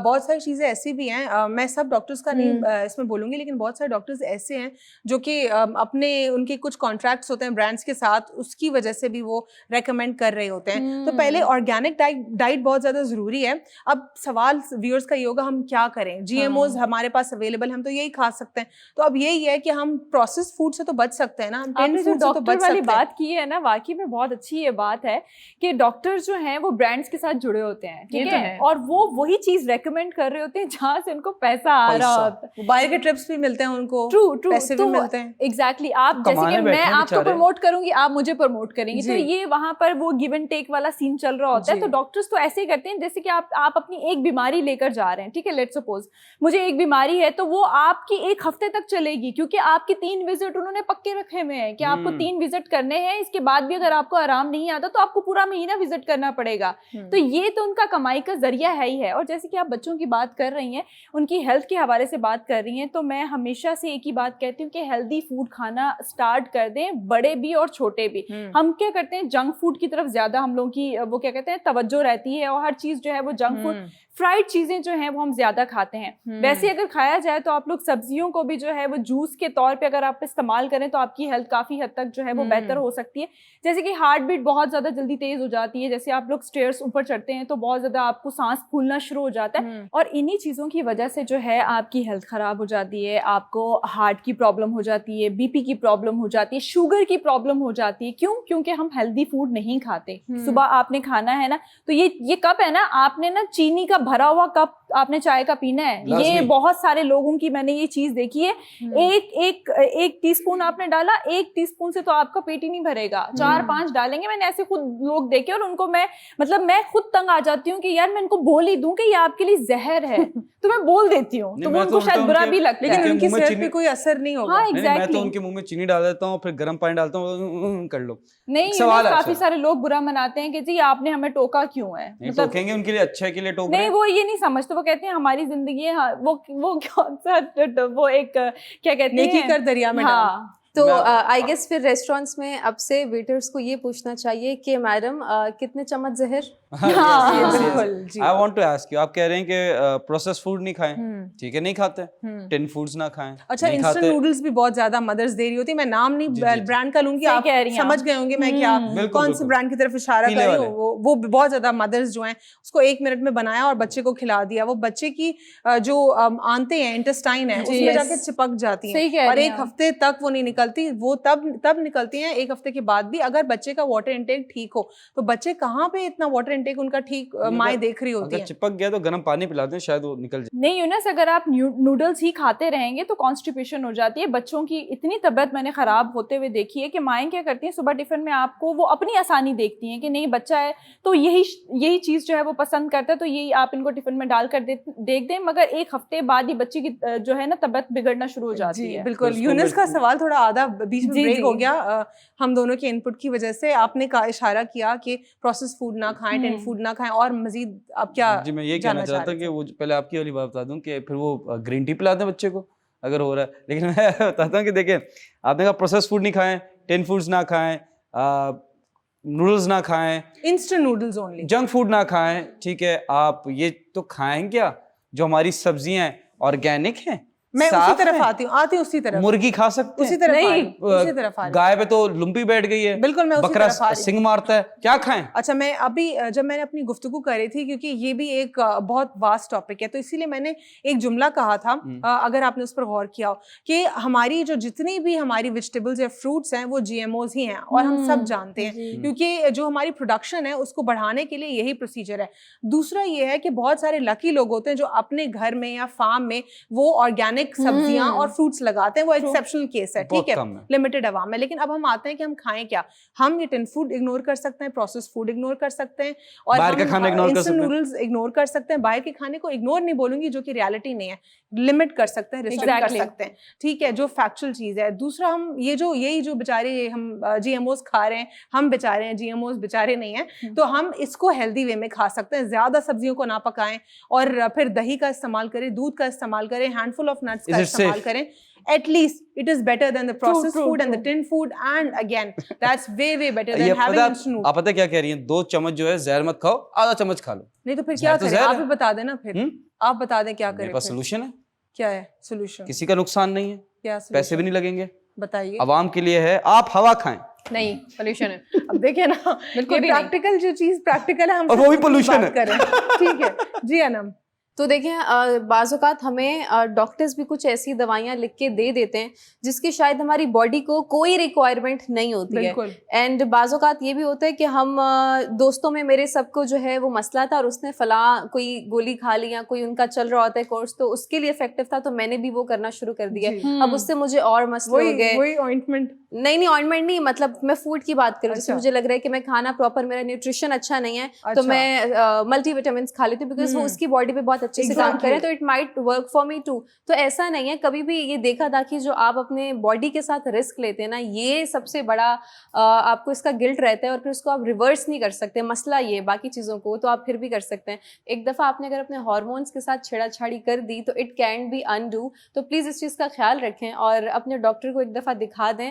بہت ساری چیزیں ایسی بھی ہیں, میں سب ڈاکٹرز کا نہیں اس میں بولوں گی, لیکن بہت سارے ڈاکٹرز ایسے ہیں جو کہ اپنے ان کے کچھ کانٹریکٹس ہوتے ہیں برانڈس کے ساتھ, اس کی وجہ سے بھی وہ ریکمینڈ کر رہے ہوتے ہیں. تو پہلے آرگینک ڈائٹ بہت زیادہ ضروری ہے. اب سوال ویورز کا یہ ہوگا ہم کیا کریں, جی ایم اوز ہمارے پاس اویلیبل, ہم تو یہی کھا سکتے ہیں. تو اب یہی ہے کہ ہم پروسیس فوڈ سے تو بچ سکتے ہیں نا, ہم ٹین فوڈ سے تو بچ سکتے ہیں. بات کی ہے نا, واقعی میں بہت اچھی یہ بات ہے کہ ڈاکٹر جو ہیں وہ برانڈس کے ساتھ جڑے ہوتے ہیں, ٹھیک ہے, اور وہ وہی چیز ریکمینڈ کر رہے ہوتے ہیں جہاں سے ان کو پیسہ آ رہا ہوتا ہے. باہر کے ٹرپس بھی ملتے ہیں ان کو, پیسے بھی ملتے ہیں. ایگزیکٹلی, آپ جیسے کہ میں آپ کو پروموٹ کروں گی, آپ مجھے پروموٹ کریں گی, تو یہ وہاں پر وہ گیو اینڈ ٹیک والا سین چل رہا ہوتا ہے. تو ڈاکٹرز تو ایسے ہی کرتے ہیں جیسے کہ آپ اپنی ایک بیماری لے کر جا رہے ہیں, ٹھیک ہے, لیٹ سپوز مجھے ایک بیماری ہے تو وہ آپ کی ایک ہفتے تک چلے گی, کیونکہ آپ کی 3 وزٹ انہوں نے پکے رکھے ہوئے ہیں کہ آپ کو 3 وزٹ کرنے ہیں, اس کے بعد بھی اگر آپ کو آرام نہیں آتا تو آپ کو پورا مہینہ وزٹ کرنا پڑے گا. تو یہ تو ان کا کمائی کا ذریعہ ہے ہی ہے. اور جیسے کہ آپ بچوں کی بات کر رہی ہیں, ان کی ہیلتھ کے حوالے سے بات کر رہی ہیں, تو میں ہمیشہ سے ایک ہی بات کہتی ہوں کہ ہیلدی فوڈ کھانا اسٹارٹ کر دیں, بڑے بھی اور چھوٹے بھی. ہم کیا کرتے ہیں, جنک فوڈ کی طرف زیادہ ہم لوگوں کی وہ کیا کہتے ہیں توجہ رہتی ہے, اور ہر چیز جو ہے وہ جنک فوڈ. فرائڈ چیزیں جو ہیں وہ ہم زیادہ کھاتے ہیں. ویسے اگر کھایا جائے تو آپ لوگ سبزیوں کو بھی جو ہے وہ جوس کے طور پہ اگر آپ استعمال کریں تو آپ کی ہیلتھ کافی حد تک جو ہے وہ بہتر ہو سکتی ہے. جیسے کہ ہارٹ بیٹ بہت زیادہ جلدی تیز ہو جاتی ہے, جیسے آپ لوگ اسٹیئرس اوپر چڑھتے ہیں تو بہت زیادہ آپ کو سانس پھولنا شروع ہو جاتا ہے, اور انہی چیزوں کی وجہ سے جو ہے آپ کی ہیلتھ خراب ہو جاتی ہے, آپ کو ہارٹ کی پرابلم ہو جاتی ہے, بی پی کی پرابلم ہو جاتی ہے, شوگر کی پرابلم ہو جاتی ہے. کیوں؟ کیونکہ ہم ہیلدی فوڈ نہیں کھاتے. صبح آپ نے کھانا ہے نا, تو یہ کپ ہے نا, آپ نے نا چینی کا بھرا ہوا کپ آپ نے چائے کا پینا ہے. یہ بہت سارے لوگوں کی میں نے یہ چیز دیکھی ہے. ایک ٹی اسپون آپ نے ڈالا, 1 ٹی اسپون سے تو آپ کا پیٹ ہی نہیں بھرے گا, 4-5 ڈالیں گے. میں نے ایسے خود لوگ دیکھے اور ان کو میں خود تنگ آ جاتی ہوں کہ یار میں ان کو بول ہی دوں کہ یہ آپ کے لیے زہر ہے, تو میں بول دیتی ہوں, تو وہ ان کو شاید برا بھی لگتا ہے, لیکن ان کی صحت پہ کوئی اثر نہیں ہوگا. میں تو ان کے منہ میں چینی ڈال دیتا ہوں, پھر گرم پانی ڈالتا ہوں, کر لو. نہیں, کافی سارے لوگ برا مناتے ہیں کہ جی آپ نے ہمیں ٹوکا کیوں ہے, مطلب کہیں گے ان کے لیے اچھا ہے کے لیے ٹوک رہے ہیں. نہیں, وہ یہ نہیں سمجھتے, وہ کہتے ہیں ہماری زندگی ہے, وہ کون سا وہ ایک کیا کہتے ہیں, نیکی کر دریا میں ڈال. تو آئی گیس پھر ریسٹورینٹس میں اب سے ویٹرس کو یہ پوچھنا چاہیے کہ میڈم کتنے چمچ زہر. I want to ask you, آپ کہہ رہے ہیں کہ پروسیس فوڈ نہیں کھائیں, ٹھیک ہے, نہیں کھاتے, ٹن فوڈز نہ کھائیں. اچھا, انسٹنٹ نوڈلز بھی بہت زیادہ مدرس دے رہی ہوتی ہے. میں نام نہیں برانڈ کا لوں گی, آپ سمجھ گئے ہوں گے میں کیا کون سے برانڈ کی طرف اشارہ کر رہی ہوں. وہ بہت زیادہ مدرس جو ہیں اس کو 1 منٹ میں بنایا اور بچے کو کھلا دیا. وہ بچے کی جو آنتیں ہیں, انٹسٹائن ہے, اس میں جا کے چپک جاتی ہیں اور 1 ہفتے تک وہ نہیں نکلتی. وہ تب نکلتی ہیں 1 ہفتے کے بعد بھی, اگر بچے کا واٹر انٹیک ٹھیک ہو. تو بچے کہاں پہ اتنا واٹر انٹیک ان کا ٹھیک مائیں دیکھ رہی ہوتی ہیں. اگر چپک گیا تو گرم پانی پلا دیں, شاید وہ نکل جائے. نہیں یونس, اگر آپ نوڈلز ہی کھاتے رہیں گے تو کانسٹیپیشن ہو جاتی ہے. بچوں کی اتنی طبیعت میں نے خراب ہوتے ہوئے دیکھی ہے کہ مائیں کیا کرتی ہیں, صبح ٹفن میں آپ کو وہ اپنی آسانی دیکھتی ہیں کہ نہیں بچہ ہے تو یہی چیز جو ہے وہ پسند کرتا ہے, تو یہی آپ ان کو ٹفن میں ڈال کر دیکھ دیں, مگر 1 ہفتے بعد ہی بچے کی جو ہے نا طبیعت بگڑنا شروع ہو جاتی ہے. بالکل. یونس کا سوال تھوڑا آدھا بیچ میں بریک ہو گیا ہم دونوں کے ان پٹ کی وجہ سے. آپ نے اشارہ کیا کہ پروسیس فوڈ نہ کھائیں, ٹن فوڈ نہ کھائیں, اور مزید آپ کیا. جی میں یہ کہنا چاہتا کہ وہ پہلے آپ کی والی بات بتا دوں کہ پھر وہ گرین ٹی پلا دیں بچے کو اگر ہو رہا ہے. لیکن میں بتاتا ہوں کہ دیکھیں, آپ نے کہا پروسیس فوڈ نہیں کھائیں, ٹن فوڈز نہ کھائیں, نوڈلز نہ کھائیں, instant noodles only, junk food نہ کھائیں, ٹھیک ہے, آپ یہ تو کھائیں کیا جو ہماری سبزیاں ہیں آرگینک ہیں. میں اسی طرف آتی ہوں اسی طرف. مرغی کھا سکتے ہیں, اسی طرف گائے پہ تو لمپی بیٹھ گئی ہے, بالکل میں اسی بکرا طرف آ رہی ہوں. سنگ مارتا ہے, کیا کھائیں. اچھا, میں ابھی جب میں نے اپنی گفتگو کر رہی تھی, کیونکہ یہ بھی ایک بہت واسٹ ٹاپک ہے, تو اسی لیے میں نے ایک جملہ کہا تھا, اگر آپ نے اس پر غور کیا ہو, کہ ہماری جو جتنی بھی ہماری ویجیٹیبلز یا فروٹس ہیں وہ جی ایم اوز ہی ہیں, اور ہم سب جانتے ہیں, کیونکہ جو ہماری پروڈکشن ہے اس کو بڑھانے کے لیے یہی پروسیجر ہے. دوسرا یہ ہے کہ بہت سارے لکی لوگ ہوتے ہیں جو اپنے گھر میں یا فارم میں وہ آرگینک سبزیاں اور فروٹس لگاتے ہیں. وہ ایکسیپشنل کیس ہے, ٹھیک ہے, لمیٹڈ عوام ہے. لیکن اب ہم آتے ہیں کہ ہم کھائیں کیا. ہم یہ ٹن فوڈ اگنور کر سکتے ہیں, پروسیس فوڈ اگنور کر سکتے ہیں, اور ہم انسٹنٹ نوڈلز اگنور کر سکتے ہیں. باہر کے کھانے کو اگنور نہیں بولوں گی جو کہ ریالٹی نہیں ہے, لمٹ کر سکتے ہیں, ریسٹرکٹ کر سکتے ہیں, ٹھیک ہے, جو فیکچوئل چیز ہے. دوسرا, ہم یہی جو بیچارے ہم جی ایم اوز کھا رہے ہیں, ہم بیچارے ہیں, جی ایم اوز بیچارے نہیں ہیں, تو ہم اس کو ہیلدی وے میں کھا سکتے ہیں. زیادہ سبزیوں کو نہ پکائیں, اور پھر دہی کا استعمال کریں, دودھ کا استعمال کریں, ہینڈ فل آف نٹس کا استعمال کریں. At least it is better than the processed food and the tin food, and again that's way better than having instant noodles. آپ پتہ کیا کہہ رہی ہیں, 2 چمچ جو ہے زہر مت کھاؤ, آدھا چمچ کھا لو. نہیں تو پھر کیا کریں, آپ ہی بتا دیں نا, پھر آپ بتا دیں کیا کریں. میرے پاس سولوشن ہے. کیا ہے سولوشن؟ کسی کا نقصان نہیں ہے, کیا پیسے بھی نہیں لگیں گے, بتائیے. عوام کے لیے ہے, آپ ہوا کھائیں. نہیں, سولوشن ہے. اب دیکھیں نا, بالکل پریکٹیکل جو چیز پریکٹیکل ہے, ہم اور وہ بھی پولوشن ہے. ٹھیک ہے جی انم. تو دیکھیں بعض اوقات ہمیں ڈاکٹرز بھی کچھ ایسی دوائیاں لکھ کے دے دیتے ہیں جس کی شاید ہماری باڈی کو کوئی ریکوائرمنٹ نہیں ہوتی ہے. اینڈ بعض اوقات یہ بھی ہوتا ہے کہ ہم دوستوں میں میرے سب کو جو ہے وہ مسئلہ تھا اور اس نے فلاں کوئی گولی کھا لی یا کوئی ان کا چل رہا ہوتا ہے کورس تو اس کے لیے افیکٹو تھا تو میں نے بھی وہ کرنا شروع کر دیا. اب اس سے مجھے اور مسئلے ہو گئے. وہی آئنٹمنٹ نہیں آئنٹمنٹ نہیں, مطلب میں فوڈ کی بات کروں. جیسے مجھے لگ رہا ہے کہ میں کھانا پراپر, میرا نیوٹریشن اچھا نہیں ہے تو میں ملٹی وٹامنس کھا لیتی ہوں بیکاز وہ اس کی باڈی پہ بہت اچھے سے کام کریں تو it might work for me too. تو ایسا نہیں ہے, کبھی بھی یہ دیکھا تھا جو آپ اپنے باڈی کے ساتھ رسک لیتے ہیں نا, یہ سب سے بڑا آپ کو اس کا گلٹ رہتا ہے اور پھر اس کو آپ ریورس نہیں کر سکتے. مسئلہ یہ باقی چیزوں کو تو آپ پھر بھی کر سکتے ہیں. ایک دفعہ آپ نے اگر اپنے ہارمونس کے ساتھ چھیڑا چھاڑی کر دی تو اٹ کین بی انڈو. تو پلیز اس چیز کا خیال رکھیں اور اپنے ڈاکٹر کو ایک دفعہ دکھا دیں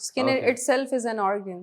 skin Okay. itself is an organ.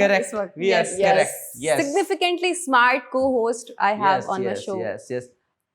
correct. We are correct. Yes. Significantly smart co-host I have on my show. Yes.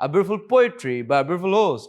A beautiful poetry by a beautiful host.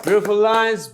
Beautiful lines,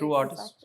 true artists.